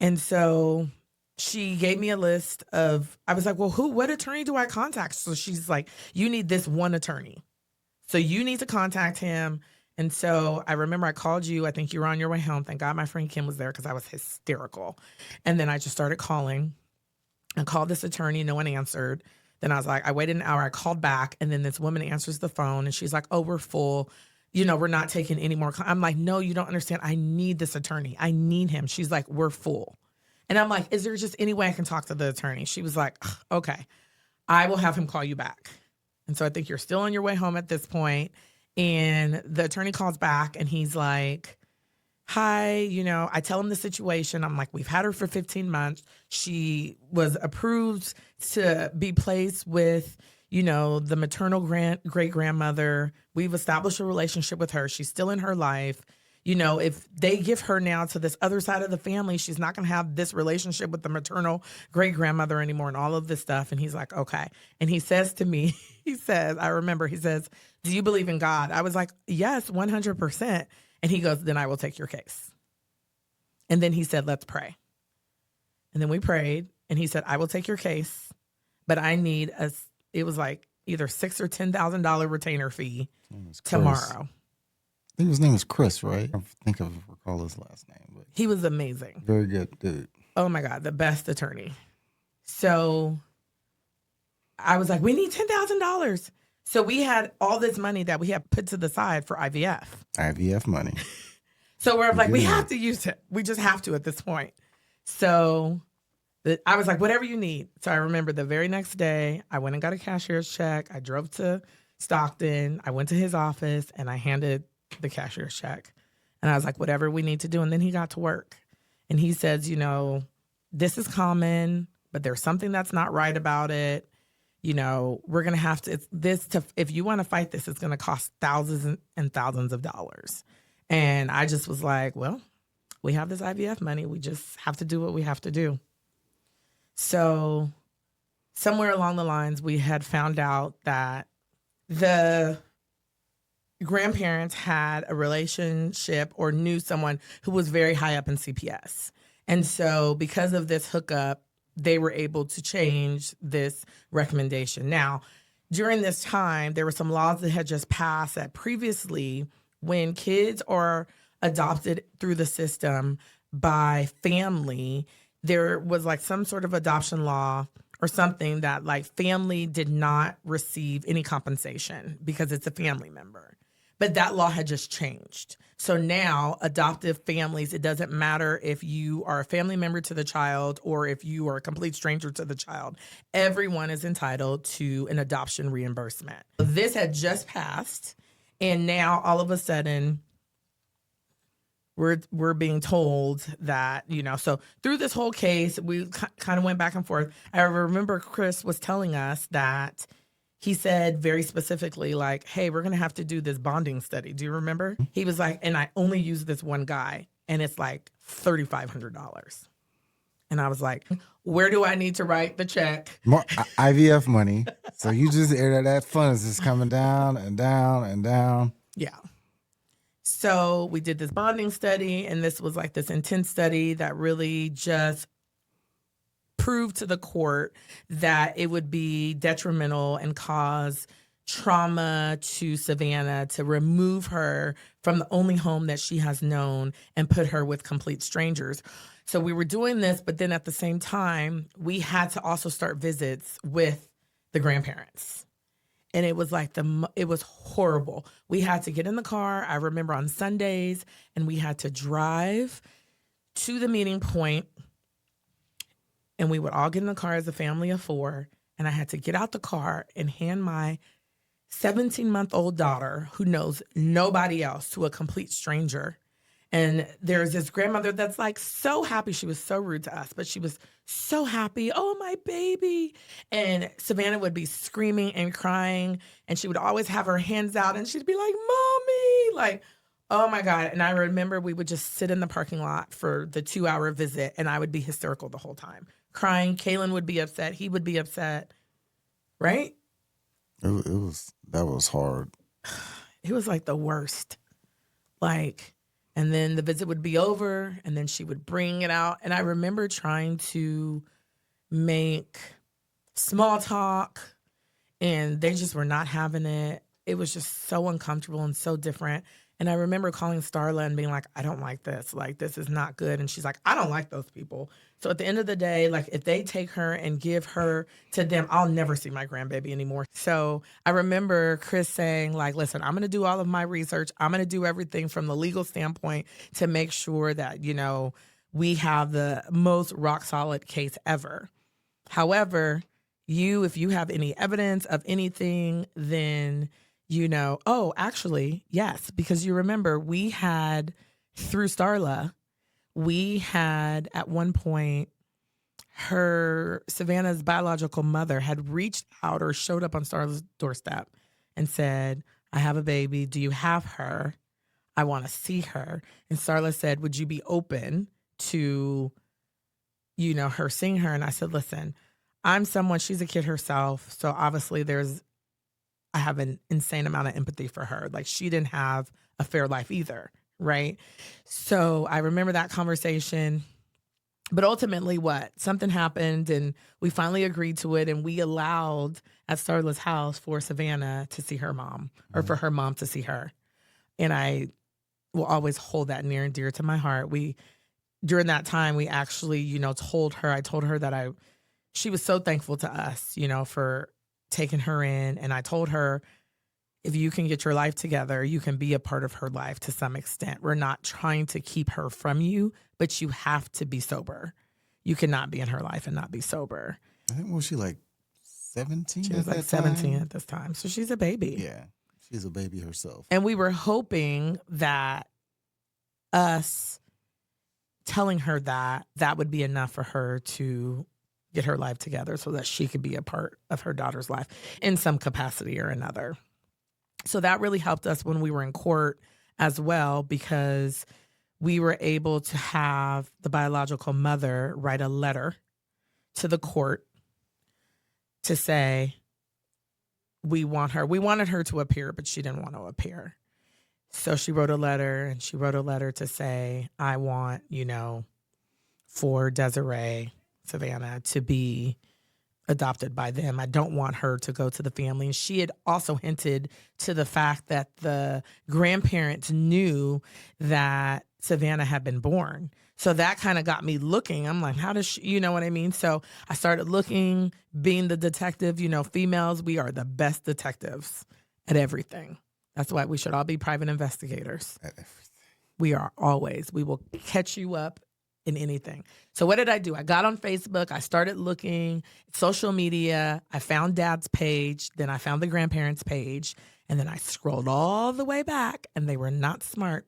And so she gave me a list of, I was like, well, what attorney do I contact? So she's like, you need this one attorney. So you need to contact him. And so I remember I called you. I think you were on your way home. Thank God my friend Kim was there because I was hysterical. And then I just started calling. I called this attorney. No one answered. Then I was like, I waited an hour. I called back. And then this woman answers the phone. And she's like, oh, we're full. We're not taking any more. I'm like, no, you don't understand. I need this attorney. I need him. She's like, we're full. And I'm like, is there just any way I can talk to the attorney? She was like, okay, I will have him call you back. And so I think you're still on your way home at this point. And the attorney calls back and he's like, hi, I tell him the situation. I'm like, we've had her for 15 months. She was approved to be placed with, the maternal great grandmother. We've established a relationship with her. She's still in her life. If they give her now to this other side of the family, she's not going to have this relationship with the maternal great grandmother anymore and all of this stuff. And he's like, okay. And he says to me, he says, do you believe in God? I was like, yes, 100%. And he goes, then I will take your case. And then he said, let's pray. And then we prayed and he said, I will take your case, but I need it was like either $6,000 or $10,000 retainer fee Chris. tomorrow. I think his name was Chris, right? I think I recall his last name. But He was amazing. very good dude. Oh my God, the best attorney. So I was like, we need $10,000. So we had all this money that we had put to the side for IVF. IVF money. So we're like, we have to use it. We just have to at this point. So I was like, whatever you need. So I remember the very next day, I went and got a cashier's check. I drove to Stockton. I went to his office and I handed the cashier's check. And I was like, whatever we need to do. And then he got to work. And he says, you know, this is common, but there's something that's not right about it. You know, we're going to have to, if you want to fight this, it's going to cost thousands and thousands of dollars. And I just was like, well, we have this IVF money. We just have to do what we have to do. So somewhere along the lines, we had found out that the grandparents had a relationship or knew someone who was very high up in CPS. And so because of this hookup, they were able to change this recommendation. Now, during this time, there were some laws that had just passed that previously, when kids are adopted through the system by family, there was like some sort of adoption law or something that like family did not receive any compensation because it's a family member. But that law had just changed. So now adoptive families, it doesn't matter if you are a family member to the child or if you are a complete stranger to the child, everyone is entitled to an adoption reimbursement. This had just passed. And now all of a sudden we're being told that, you know, so through this whole case, we kind of went back and forth. I remember Chris was telling us that he said very specifically, like, hey, we're going to have to do this bonding study. Do you remember? He was like, and I only use this one guy, and it's like $3,500. And I was like, where do I need to write the check? More IVF money. So you just air that fund is just coming down and down and down. Yeah. So we did this bonding study, and this was like this intense study that really just proved to the court that it would be detrimental and cause trauma to Savannah to remove her from the only home that she has known and put her with complete strangers. So we were doing this, but then at the same time, we had to also start visits with the grandparents. And it was like it was horrible. We had to get in the car, I remember on Sundays, and we had to drive to the meeting point. And we would all get in the car as a family of 4. And I had to get out the car and hand my 17-month-old daughter, who knows nobody else, to a complete stranger. And there's this grandmother that's like so happy. She was so rude to us, but she was so happy. Oh, my baby. And Savannah would be screaming and crying. And she would always have her hands out and she'd be like, Mommy, like, oh my God. And I remember we would just sit in the parking lot for the 2-hour visit and I would be hysterical the whole time, crying. Kaelynn would be upset. He would be upset. Right? That was hard. It was like the worst. Like, and then the visit would be over and then she would bring it out. And I remember trying to make small talk and they just were not having it. It was just so uncomfortable and so different. And I remember calling Starla and being like, I don't like this. Like, this is not good. And she's like, I don't like those people. So at the end of the day, like, if they take her and give her to them, I'll never see my grandbaby anymore. So I remember Chris saying, like, listen, I'm going to do all of my research. I'm going to do everything from the legal standpoint to make sure that, you know, we have the most rock solid case ever. However, if you have any evidence of anything, then you know, oh, actually, yes, because you remember we had, through Starla, we had at one point, Savannah's biological mother had reached out or showed up on Starla's doorstep and said, I have a baby. Do you have her? I want to see her. And Starla said, would you be open to, you know, her seeing her? And I said, listen, she's a kid herself. So obviously I have an insane amount of empathy for her. Like, she didn't have a fair life either, right? So I remember that conversation. But ultimately, what? Something happened, and we finally agreed to it, and we allowed at Starla's house for Savannah to see her mom, or for her mom to see her. And I will always hold that near and dear to my heart. During that time, we actually, I told her that she was so thankful to us, for taking her in. And I told her, if you can get your life together, you can be a part of her life to some extent. We're not trying to keep her from you, but you have to be sober. You cannot be in her life and not be sober. I think, was she like 17? She was like 17 at this time. So she's a baby. Yeah, she's a baby herself. And we were hoping that us telling her that would be enough for her to get her life together so that she could be a part of her daughter's life in some capacity or another. So that really helped us when we were in court as well, because we were able to have the biological mother write a letter to the court to say, we wanted her to appear, but she didn't want to appear. So she wrote a letter, to say, I want, for Desiree, Savannah, to be adopted by them. I don't want her to go to the family. And she had also hinted to the fact that the grandparents knew that Savannah had been born. So that kind of got me looking. I'm like, how does she, you know what I mean? So I started looking, being the detective. Females, we are the best detectives at everything. That's why we should all be private investigators. At everything. We will catch you up in anything. So what did I do? I got on Facebook. I started looking at social media. I found Dad's page. Then I found the grandparents' page. And then I scrolled all the way back, and they were not smart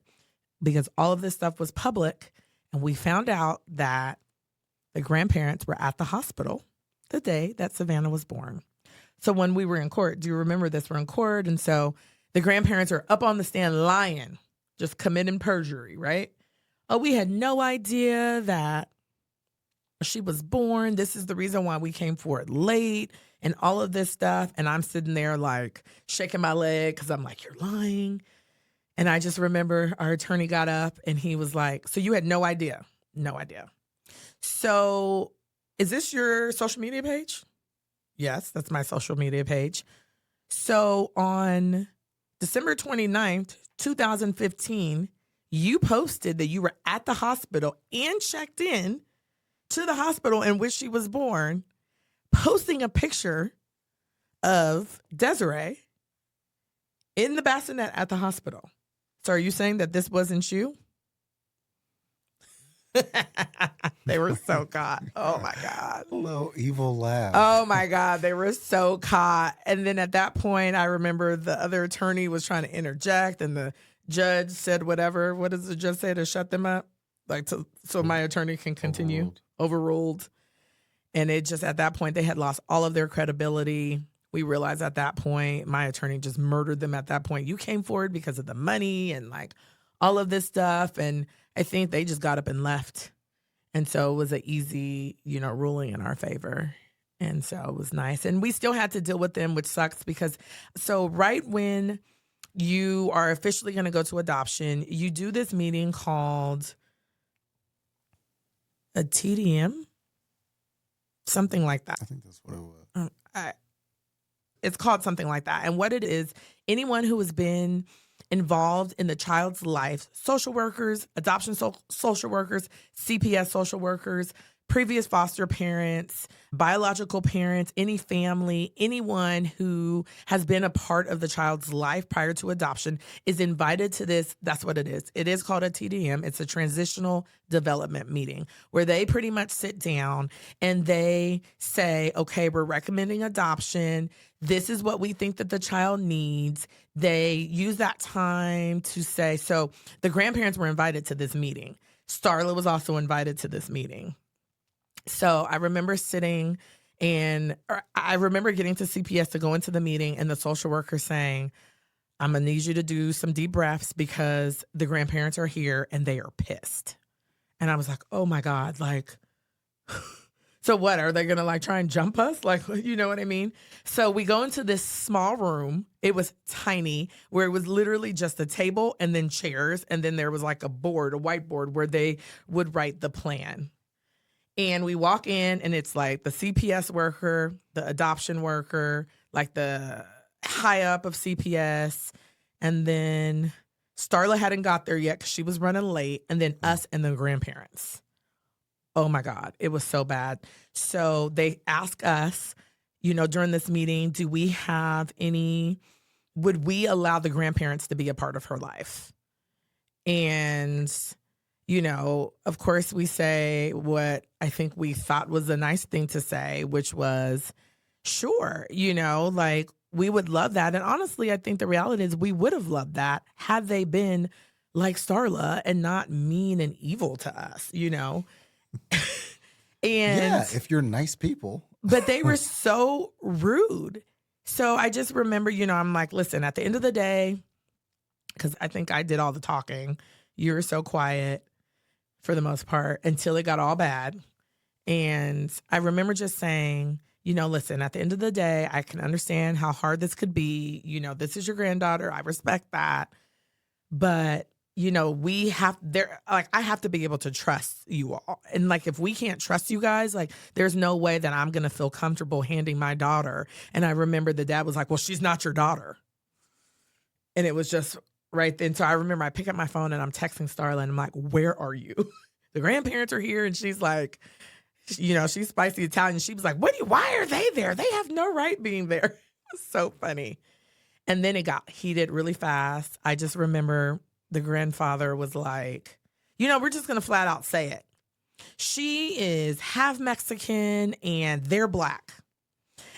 because all of this stuff was public. And we found out that the grandparents were at the hospital the day that Savannah was born. So when we were in court, do you remember this? We're in court. And so the grandparents are up on the stand lying, just committing perjury, right? Oh, we had no idea that she was born. This is the reason why we came forward late and all of this stuff. And I'm sitting there like shaking my leg because I'm like, you're lying. And I just remember our attorney got up and he was like, so you had no idea? No idea. So is this your social media page? Yes, that's my social media page. So on December 29th, 2015, you posted that you were at the hospital and checked in to the hospital in which she was born, posting a picture of Desiree in the bassinet at the hospital. So are you saying that this wasn't you? They were so caught. Oh, my God. Hello, evil laugh. Oh, my God. They were so caught. And then at that point, I remember the other attorney was trying to interject, and the judge said whatever. What does the judge say to shut them up? So my attorney can continue. Overruled. And it just, at that point, they had lost all of their credibility. We realized at that point, my attorney just murdered them at that point. You came forward because of the money and all of this stuff. And I think they just got up and left. And so it was an easy, ruling in our favor. And so it was nice. And we still had to deal with them, which sucks because right when you are officially going to go to adoption, you do this meeting called a TDM, something like that. I think that's what it was. It's called something like that. And what it is, anyone who has been involved in the child's life, social workers, adoption social workers, CPS social workers, previous foster parents, biological parents, any family, anyone who has been a part of the child's life prior to adoption is invited to this. That's what it is. It is called a TDM. It's a transitional development meeting where they pretty much sit down and they say, okay, we're recommending adoption. This is what we think that the child needs. They use that time to say, so the grandparents were invited to this meeting. Starla was also invited to this meeting. So I remember I remember getting to CPS to go into the meeting and the social worker saying, I'm going to need you to do some deep breaths because the grandparents are here and they are pissed. And I was like, oh my God, so what, are they going to try and jump us? You know what I mean? So we go into this small room. It was tiny, where it was literally just a table and then chairs. And then there was a whiteboard where they would write the plan. And we walk in, and it's like the CPS worker, the adoption worker, like the high up of CPS. And then Starla hadn't got there yet because she was running late. And then us and the grandparents. Oh my God, it was so bad. So they ask us, during this meeting, would we allow the grandparents to be a part of her life? And, of course we say what I think we thought was a nice thing to say, which was, sure, like we would love that. And honestly, I think the reality is we would have loved that had they been like Starla and not mean and evil to us, And if you're nice people. But they were so rude. So I just remember, I'm like, listen, at the end of the day, because I think I did all the talking, you were so quiet for the most part until it got all bad. And I remember just saying, listen, at the end of the day, I can understand how hard this could be. This is your granddaughter. I respect that. But I have to be able to trust you all. And like, if we can't trust you guys, like there's no way that I'm going to feel comfortable handing my daughter. And I remember the dad was like, well, she's not your daughter. And it was just right then. So I remember I pick up my phone and I'm texting Starla and I'm like, where are you? The grandparents are here. And she's like, she's spicy Italian. She was like, why are they there? They have no right being there. It was so funny. And then it got heated really fast. I just remember the grandfather was like, we're just going to flat out say it. She is half Mexican and they're Black.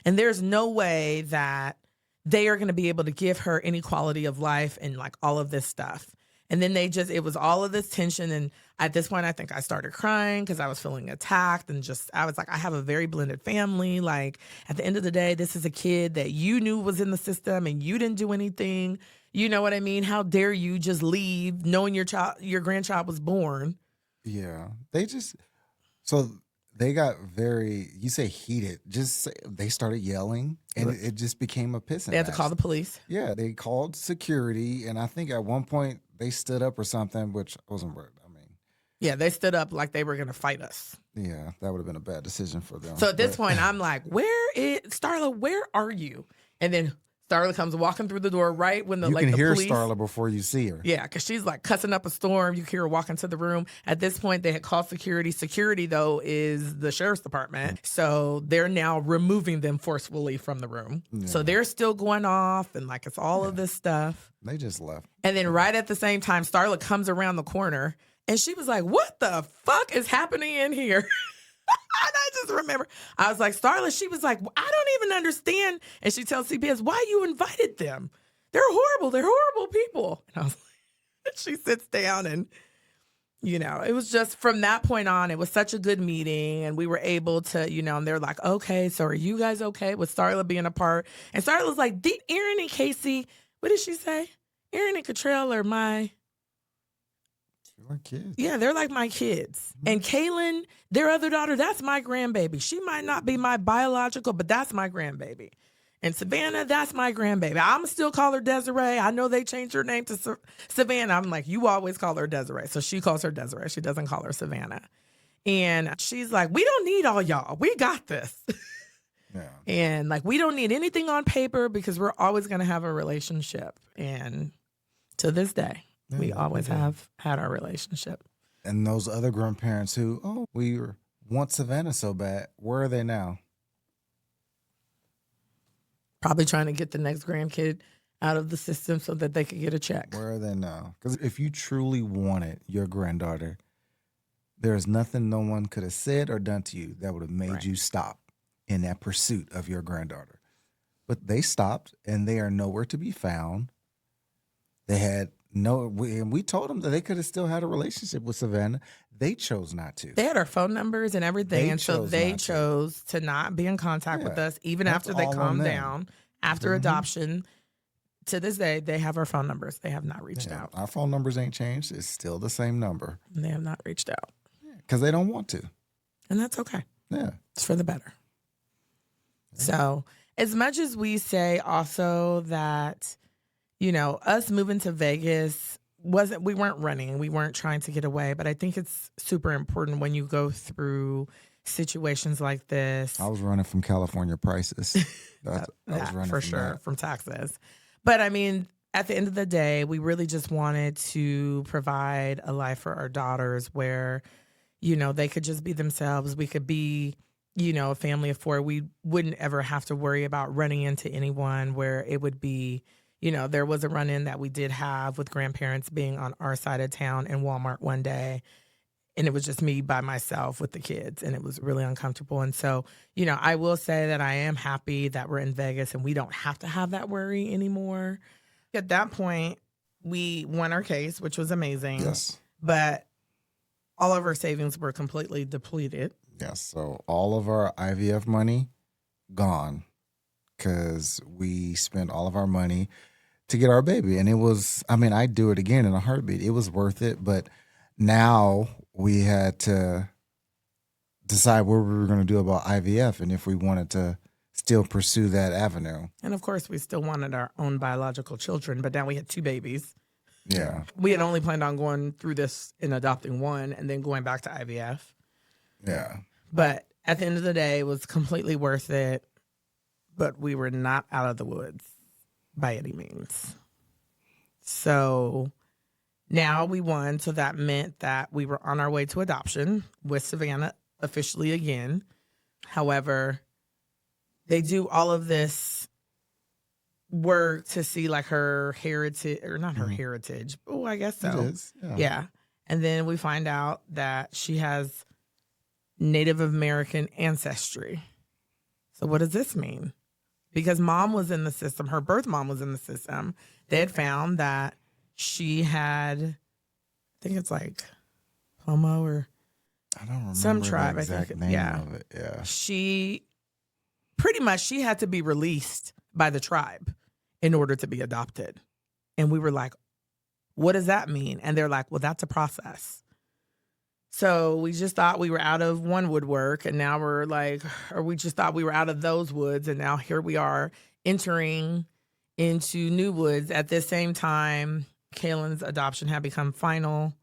And there's no way that they are going to be able to give her any quality of life and like all of this stuff. And then it was all of this tension. And at this point, I think I started crying because I was feeling attacked and I was like, I have a very blended family. Like at the end of the day, this is a kid that you knew was in the system and you didn't do anything. You know what I mean? How dare you just leave knowing your grandchild was born? Yeah. They got you say heated, they started yelling and it just became a pissing match. They had to call the police. Yeah, they called security. And I think at one point they stood up or something, which wasn't right. Yeah, they stood up like they were going to fight us. Yeah, that would have been a bad decision for them. So at this point, I'm like, Starla, where are you? And then Starla comes walking through the door right when the police. You can hear Starla before you see her. Yeah, because she's like cussing up a storm. You hear her walk into the room. At this point, they had called security. Security, though, is the sheriff's department. So they're now removing them forcefully from the room. Yeah. So they're still going off and like it's all of this stuff. They just left. And then right at the same time, Starla comes around the corner and she was like, what the fuck is happening in here? And I just remember, I was like, Starla, she was like, I don't even understand. And she tells CPS, why you invited them? They're horrible. They're horrible people. And I was like, she sits down and, it was just from that point on, it was such a good meeting. And we were able to, and they're like, okay, so are you guys okay with Starla being a part? And Starla was like, Aaron and Casey, what did she say? Aaron and Cottrell are my kids. Yeah, they're like my kids. Mm-hmm. And Kaelynn, their other daughter, that's my grandbaby. She might not be my biological, but that's my grandbaby. And Savannah, that's my grandbaby. I'm still call her Desiree. I know they changed her name to Savannah. I'm like, you always call her Desiree. So she calls her Desiree. She doesn't call her Savannah. And she's like, we don't need all y'all. We got this. Yeah. And like, we don't need anything on paper because we're always going to have a relationship. And to this day, we always have had our relationship. And those other grandparents who, we want Savannah so bad, where are they now? Probably trying to get the next grandkid out of the system so that they could get a check. Where are they now? Because if you truly wanted your granddaughter, there's nothing no one could have said or done to you that would have made you stop in that pursuit of your granddaughter. But they stopped, and they are nowhere to be found. They had and we told them that they could have still had a relationship with Savannah. They chose not to. They had our phone numbers and everything, and so they chose to not be in contact with us, even after they calmed down. After adoption, to this day, they have our phone numbers. They have not reached out. Our phone numbers ain't changed. It's still the same number. They have not reached out. Because they don't want to. And that's okay. Yeah. It's for the better. Yeah. So as much as we say also that, us moving to Vegas we weren't running. We weren't trying to get away. But I think it's super important when you go through situations like this. I was running from California prices. I was running for from sure, that. from taxes. But I mean, at the end of the day, we really just wanted to provide a life for our daughters where, they could just be themselves. We could be, a family of 4. We wouldn't ever have to worry about running into anyone, where it would be, there was a run in that we did have with grandparents being on our side of town in Walmart one day. And it was just me by myself with the kids, and it was really uncomfortable. And so, I will say that I am happy that we're in Vegas and we don't have to have that worry anymore. At that point, we won our case, which was amazing. Yes. But all of our savings were completely depleted. Yes. So all of our IVF money gone because we spent all of our money to get our baby. And it was, I'd do it again in a heartbeat. It was worth it. But now we had to decide what we were going to do about IVF and if we wanted to still pursue that avenue. And of course, we still wanted our own biological children, but now we had 2 babies. Yeah. We had only planned on going through this and adopting one and then going back to IVF. Yeah. But at the end of the day, it was completely worth it. But we were not out of the woods by any means. So now we won. So that meant that we were on our way to adoption with Savannah officially again. However, they do all of this work to see like her heritage, or not her heritage. Oh, I guess so. It is. Yeah. And then we find out that she has Native American ancestry. So what does this mean? Because mom was in the system, her birth mom was in the system. They had found that she had, I think it's like Pomo or I don't remember some tribe. the exact name of it. Yeah. She had to be released by the tribe in order to be adopted. And we were like, what does that mean? And they're like, well, that's a process. So we just thought we were out of one woodwork, and now we're like, or we just thought we were out of those woods, and now here we are entering into new woods. At this same time, Kaelynn's adoption had become final,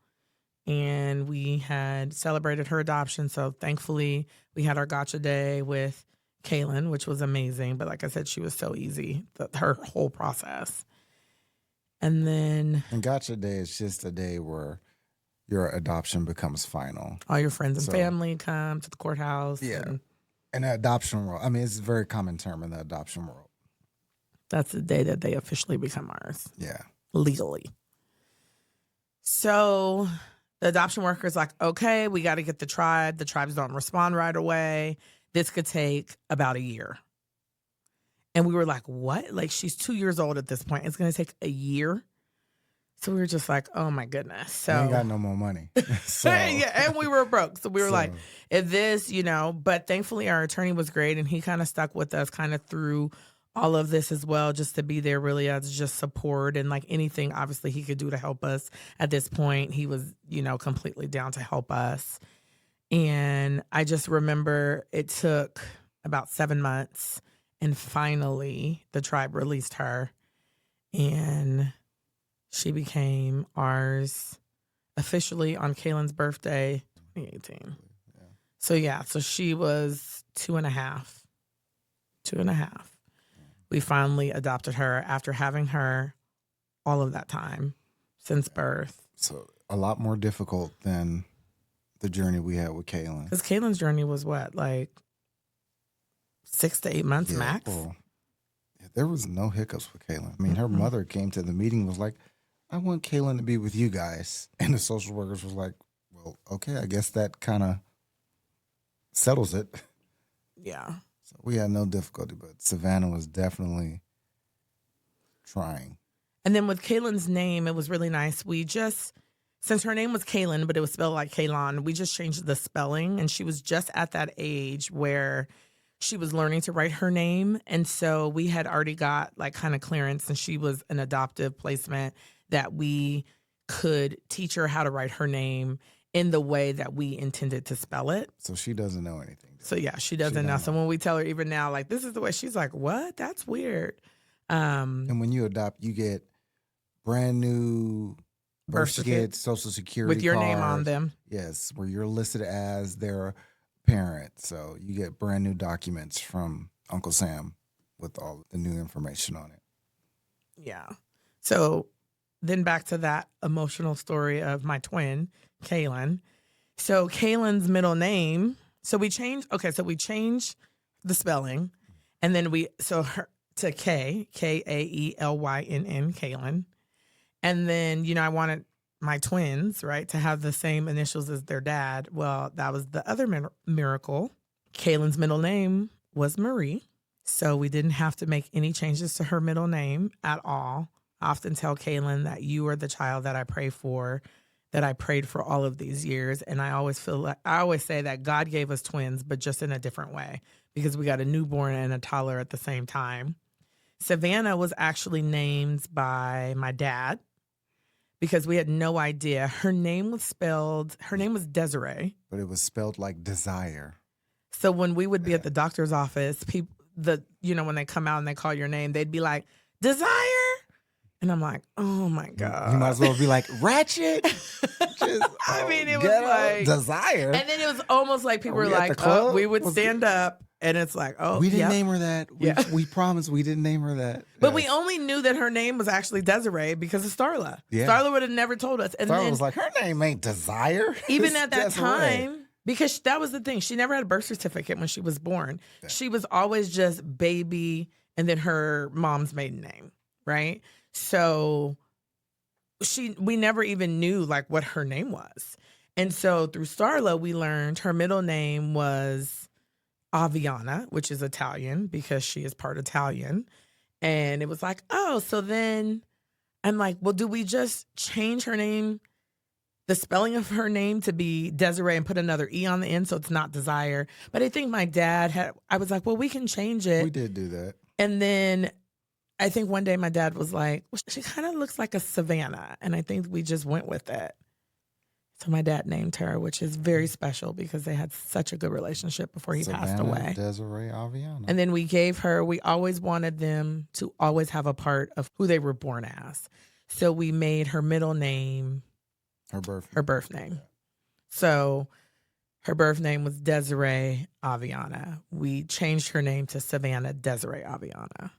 and we had celebrated her adoption. So thankfully, we had our gotcha day with Kaelynn, which was amazing. But like I said, she was so easy, her whole process. And then... And gotcha day is just a day where your adoption becomes final. All your friends and family come to the courthouse. Yeah. In the adoption world. It's a very common term in the adoption world. That's the day that they officially become ours. Yeah. Legally. So the adoption worker's like, okay, we got to get the tribe. The tribes don't respond right away. This could take about a year. And we were like, what? Like, she's 2 years old at this point. It's going to take a year. So we were just like, oh my goodness. So we ain't got no more money. Yeah, and we were broke. So we were like, if this, but thankfully our attorney was great, and he kind of stuck with us kind of through all of this as well, just to be there really as just support, and like anything obviously he could do to help us at this point. He was, completely down to help us. And I just remember it took about 7 months, and finally the tribe released her, and she became ours officially on Kaelynn's birthday, 2018. Yeah. So she was 2.5. 2.5. We finally adopted her after having her all of that time since birth. So a lot more difficult than the journey we had with Kaelynn. Because Kaelynn's journey was what, like 6 to 8 months max? Well, there was no hiccups with Kaelynn. Her mother came to the meeting, was like, I want Kaelynn to be with you guys. And the social workers was like, well, okay, I guess that kind of settles it. Yeah. So we had no difficulty, but Savannah was definitely trying. And then with Kaelynn's name, it was really nice. We just, since her name was Kaelynn, but it was spelled like Kaelon, we just changed the spelling. And she was just at that age where she was learning to write her name. And so we had already got like kind of clearance, and she was an adoptive placement, that we could teach her how to write her name in the way that we intended to spell it. So she doesn't know anything. So yeah, she doesn't know. So when we tell her even now, like, this is the way, she's like, what? That's weird. And when you adopt, you get brand new birth certificate certificate, social security with your name on card. them. Yes, where you're listed as their parent. So you get brand new documents from Uncle Sam with all the new information on it. Yeah. So then back to that emotional story of my twin, Kaelynn. So Kaylynn's middle name, so we changed the spelling, and then her to Kaelynn, Kaelynn. And then, I wanted my twins, right, to have the same initials as their dad. Well, that was the other miracle. Kaylynn's middle name was Marie. So we didn't have to make any changes to her middle name at all. I often tell Kaelynn that you are the child that I pray for, that I prayed for all of these years. And I always say that God gave us twins, but just in a different way, because we got a newborn and a toddler at the same time. Savannah was actually named by my dad because we had no idea. Her name was Desiree. But it was spelled like desire. So when we would be at the doctor's office, when they come out and they call your name, they'd be like, Desire. And I'm like, oh my God. You might as well be like, Ratchet. It was like Desire. And then it was almost like people were like, we would stand up and it's like, we didn't name her that. We promised we didn't name her that. But we only knew that her name was actually Desiree because of Starla. Yeah. Starla would have never told us. And Starla was like, her name ain't Desire. Even at that time. Because that was the thing. She never had a birth certificate when she was born. Yeah. She was always just baby and then her mom's maiden name, right? So we never even knew like what her name was. And so through Starla, we learned her middle name was Aviana, which is Italian because she is part Italian. And it was like, oh, so then I'm like, well, do we just change her name, the spelling of her name to be Desiree and put another E on the end so it's not Desire? But I think my dad I was like, well, we can change it. We did do that. And then I think one day my dad was like, well, she kind of looks like a Savannah. And I think we just went with it. So my dad named her, which is very special because they had such a good relationship before he passed away. Desiree Aviana. And then we always wanted them to always have a part of who they were born as. So we made her middle name her birth name. So her birth name was Desiree Aviana. We changed her name to Savannah Desiree Aviana.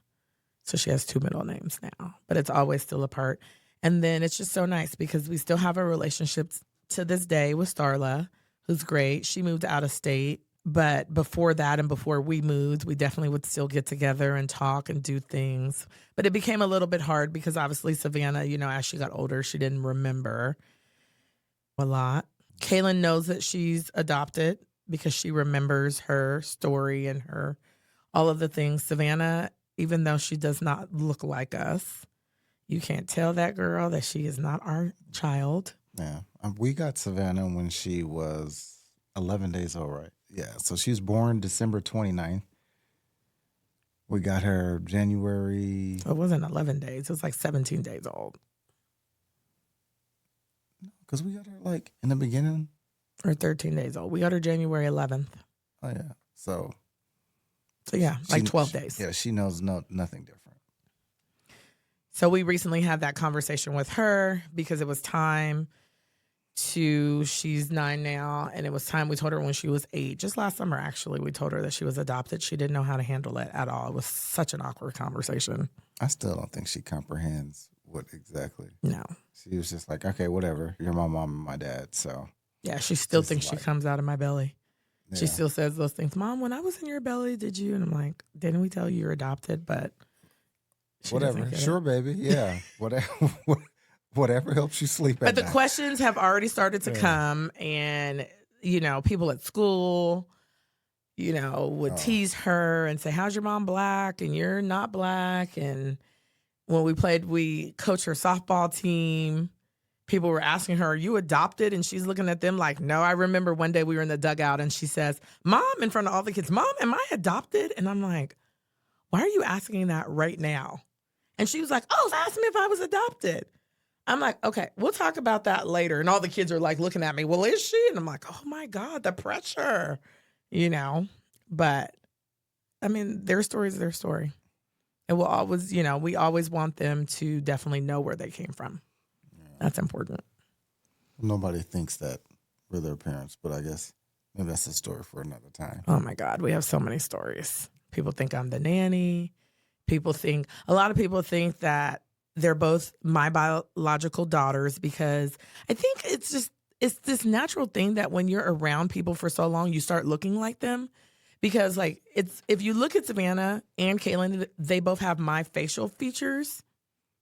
So she has two middle names now, but it's always still a part. And then it's just so nice because we still have a relationship to this day with Starla, who's great. She moved out of state, but before that and before we moved, we definitely would still get together and talk and do things. But it became a little bit hard because obviously Savannah, as she got older, she didn't remember a lot. Kaelynn knows that she's adopted because she remembers her story and all of the things. Savannah, even though she does not look like us, you can't tell that girl that she is not our child. Yeah. We got Savannah when she was 11 days old, right? Yeah. So she was born December 29th. We got her January. So it wasn't 11 days. It was like 17 days old. Because we got her like in the beginning. Or 13 days old. We got her January 11th. Oh, yeah. So yeah, like 12 days. Yeah, she knows nothing different. So we recently had that conversation with her because it was time she's 9 now, and it was time. We told her when she was 8, just last summer actually, we told her that she was adopted. She didn't know how to handle it at all. It was such an awkward conversation. I still don't think she comprehends what exactly. No. She was just like, okay, whatever. You're my mom and my dad, so. Yeah, she still thinks she comes out of my belly. Yeah. She still says those things. Mom, when I was in your belly, did you? And I'm like, didn't we tell you you're adopted? But whatever. Sure, baby. Yeah. Whatever helps you sleep at night. But the questions have already started to come. And, people at school, would tease her and say, how's your mom black? And you're not black. And when we coached her softball team, people were asking her, are you adopted? And she's looking at them like, no. I remember one day we were in the dugout and she says, Mom, in front of all the kids, Mom, am I adopted? And I'm like, why are you asking that right now? And she was like, oh, ask me if I was adopted. I'm like, okay, we'll talk about that later. And all the kids are like looking at me, well, is she? And I'm like, oh my God, the pressure, But I mean, their story is their story. And we'll always, we always want them to definitely know where they came from. Yeah. That's important. Nobody thinks that we're their parents, but I guess maybe that's a story for another time. Oh my God, we have so many stories. People think I'm the nanny. A lot of people think that they're both my biological daughters, because I think it's this natural thing that when you're around people for so long, you start looking like them. Because like if you look at Savannah and Kaelynn, they both have my facial features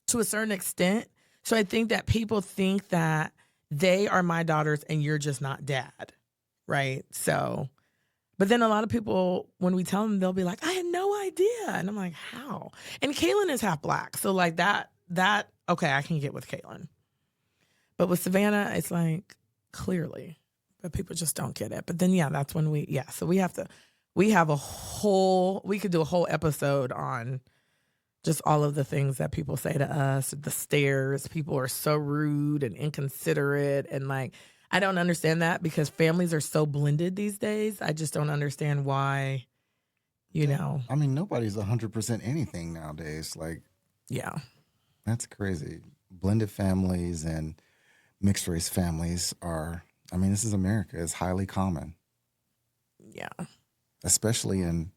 to a certain extent. So I think that people think that they are my daughters and you're just not dad, right? So, but then a lot of people, when we tell them, they'll be like, I had no idea. And I'm like, how? And Kaelynn is half black. So like that, okay, I can get with Kaelynn. But with Savannah, it's like, clearly, but people just don't get it. But then, yeah, that's when so we could do a whole episode on just all of the things that people say to us, the stares. People are so rude and inconsiderate. And like, I don't understand that, because families are so blended these days. I just don't understand why, you know. I mean, nobody's 100% anything nowadays. Like, Yeah. that's crazy. Blended families and mixed race families this is America. It's highly common. Yeah. Especially in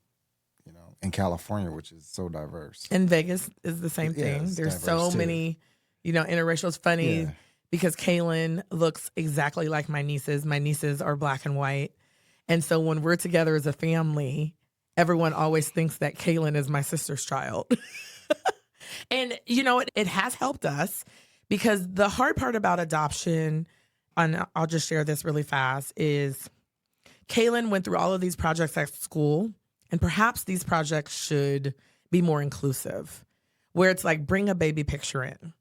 California, which is so diverse. And Vegas is the same thing. There's so many, interracial. It's funny because Kaelynn looks exactly like my nieces. My nieces are black and white. And so when we're together as a family, everyone always thinks that Kaelynn is my sister's child. And, it has helped us, because the hard part about adoption, and I'll just share this really fast, is Kaelynn went through all of these projects at school, and perhaps these projects should be more inclusive, where it's like, bring a baby picture in.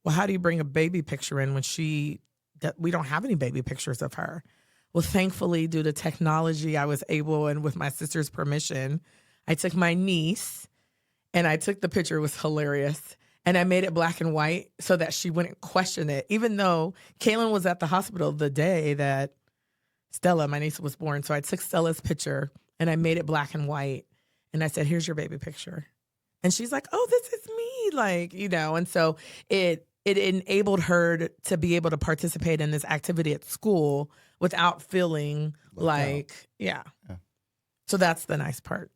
Well, how do you bring a baby picture in when we don't have any baby pictures of her? Well, thankfully, due to technology, I was able, and with my sister's permission, I took my niece and I took the picture. It was hilarious. And I made it black and white so that she wouldn't question it, even though Kaelynn was at the hospital the day that Stella, my niece, was born. So I took Stella's picture and I made it black and white. And I said, here's your baby picture. And she's like, oh, this is me. And so it enabled her to be able to participate in this activity at school without feeling yeah. So that's the nice part.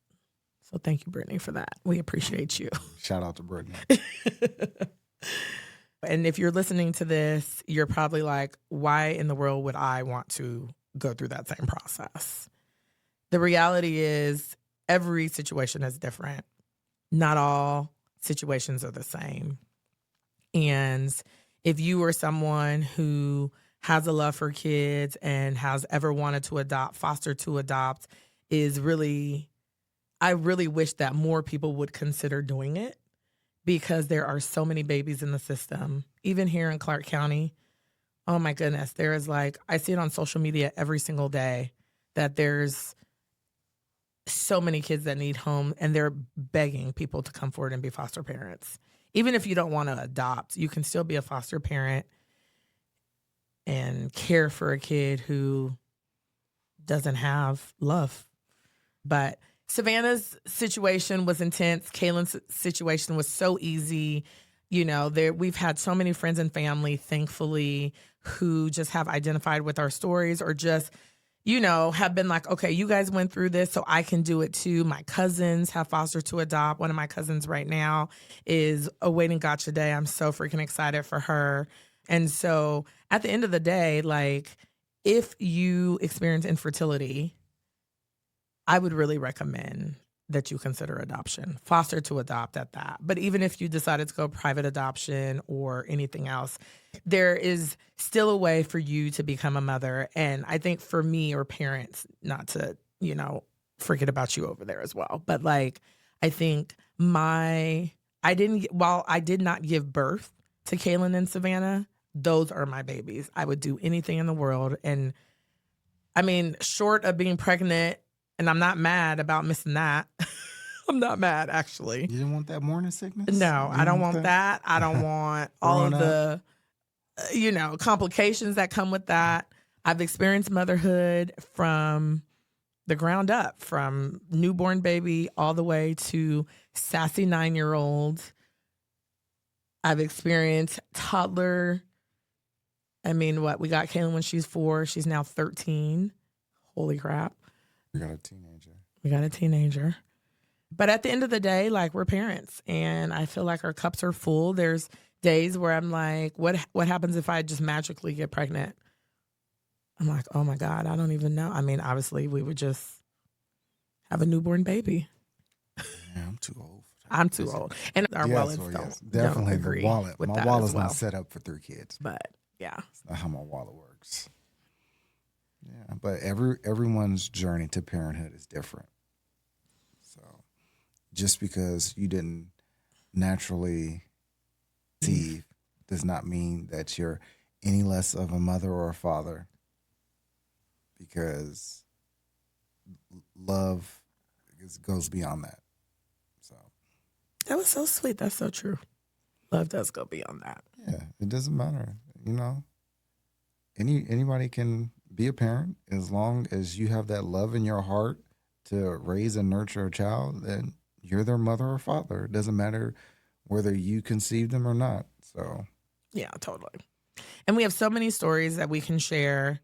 So thank you, Brittany, for that. We appreciate you. Shout out to Brittany. And if you're listening to this, you're probably like, why in the world would I want to go through that same process? The reality is every situation is different. Not all situations are the same. And if you are someone who has a love for kids and has ever wanted to adopt, foster to adopt, I really wish that more people would consider doing it, because there are so many babies in the system, even here in Clark County. Oh my goodness. There is I see it on social media every single day that there's so many kids that need home, and they're begging people to come forward and be foster parents. Even if you don't want to adopt, you can still be a foster parent and care for a kid who doesn't have love. But Savannah's situation was intense. Kaelynn's situation was so easy. We've had so many friends and family, thankfully, who just have identified with our stories, or just, have been like, okay, you guys went through this, so I can do it too. My cousins have fostered to adopt. One of my cousins right now is awaiting gotcha day. I'm so freaking excited for her. And so at the end of the day, if you experience infertility, I would really recommend that you consider adoption, foster to adopt at that. But even if you decided to go private adoption or anything else, there is still a way for you to become a mother. And I think for me, or parents, not to, forget about you over there as well. But I think while I did not give birth to Kaelynn and Savannah, those are my babies. I would do anything in the world. And I mean, short of being pregnant, and I'm not mad about missing that. I'm not mad, actually. You didn't want that morning sickness? No, I don't want that. I don't want all of the, complications that come with that. I've experienced motherhood from the ground up, from newborn baby all the way to sassy 9-year-old. I've experienced toddler. I mean, we got Kaelynn when she's 4. She's now 13. Holy crap. We got a teenager. We got a teenager. But at the end of the day, like, we're parents, and I feel like our cups are full. There's days where I'm like, what happens if I just magically get pregnant? I'm like, oh my God, I don't even know. I mean, obviously, we would just have a newborn baby. Yeah, I'm too old. I'm too old. And our wallets definitely don't agree the wallet. with My that wallet's as well. not set up for 3 kids. But yeah. That's not how my wallet works. Yeah, but everyone's journey to parenthood is different. So just because you didn't naturally conceive does not mean that you're any less of a mother or a father, because love goes beyond that. So That was so sweet. That's so true. Love does go beyond that. yeah, it doesn't matter. You know, anybody can be a parent as long as you have that love in your heart to raise and nurture a child. Then you're their mother or father. It doesn't matter whether you conceived them or not. So yeah, totally. And we have so many stories that we can share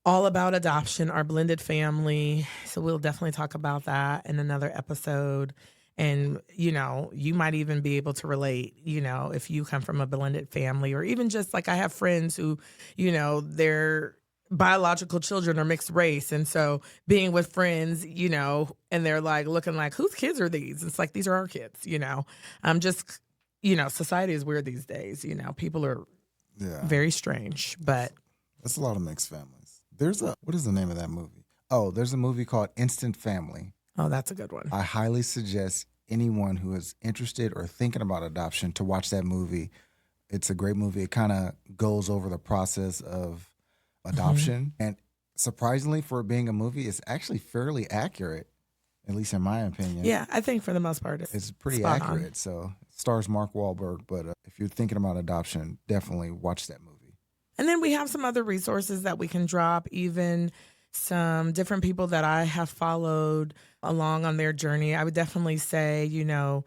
all about adoption, our blended family. So we'll definitely talk about that in another episode. And, you know, you might even be able to relate, you know, if you come from a blended family, or even just like I have friends who, you know, their biological children are mixed race. And so being with friends, you know, and they're like looking like, whose kids are these? It's like, these are our kids, you know. Just, you know, society is weird these days. You know, people are very strange, but. That's a lot of mixed families. What is the name of that movie? Oh, there's a movie called Instant Family. Oh, that's a good one. I highly suggest anyone who is interested or thinking about adoption to watch that movie. It's a great movie. It kind of goes over the process of adoption. Mm-hmm. And surprisingly, for being a movie, it's actually fairly accurate, at least in my opinion. Yeah, I think for the most part it's pretty accurate. On. So it stars Mark Wahlberg. But if you're thinking about adoption, definitely watch that movie. And then we have some other resources that we can drop, even some different people that I have followed along on their journey. I would definitely say, you know,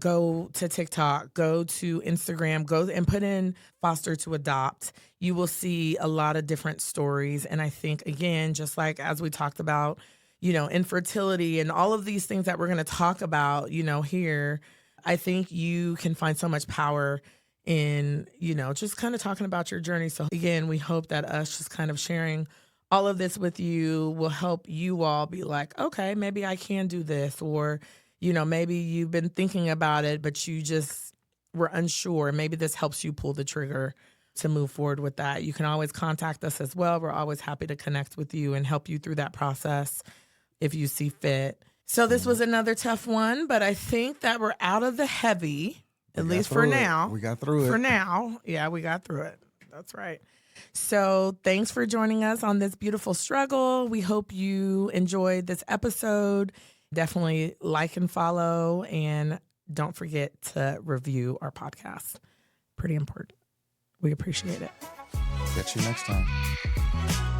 go to TikTok, go to Instagram, go and put in Foster to Adopt. You will see a lot of different stories. And I think, again, just like as we talked about, you know, infertility and all of these things that we're going to talk about, you know, here, I think you can find so much power in, you know, just kind of talking about your journey. So again, we hope that us just kind of sharing all of this with you will help you all be like, okay, maybe I can do this. Or, you know, maybe you've been thinking about it, but you just were unsure. Maybe this helps you pull the trigger to move forward with that. You can always contact us as well. We're always happy to connect with you and help you through that process if you see fit. So this was another tough one, but I think that we're out of the heavy. At least for now. We got through it. For now. Yeah, we got through it. That's right. So thanks for joining us on this beautiful struggle. We hope you enjoyed this episode. Definitely like and follow. And don't forget to review our podcast. Pretty important. We appreciate it. Catch you next time.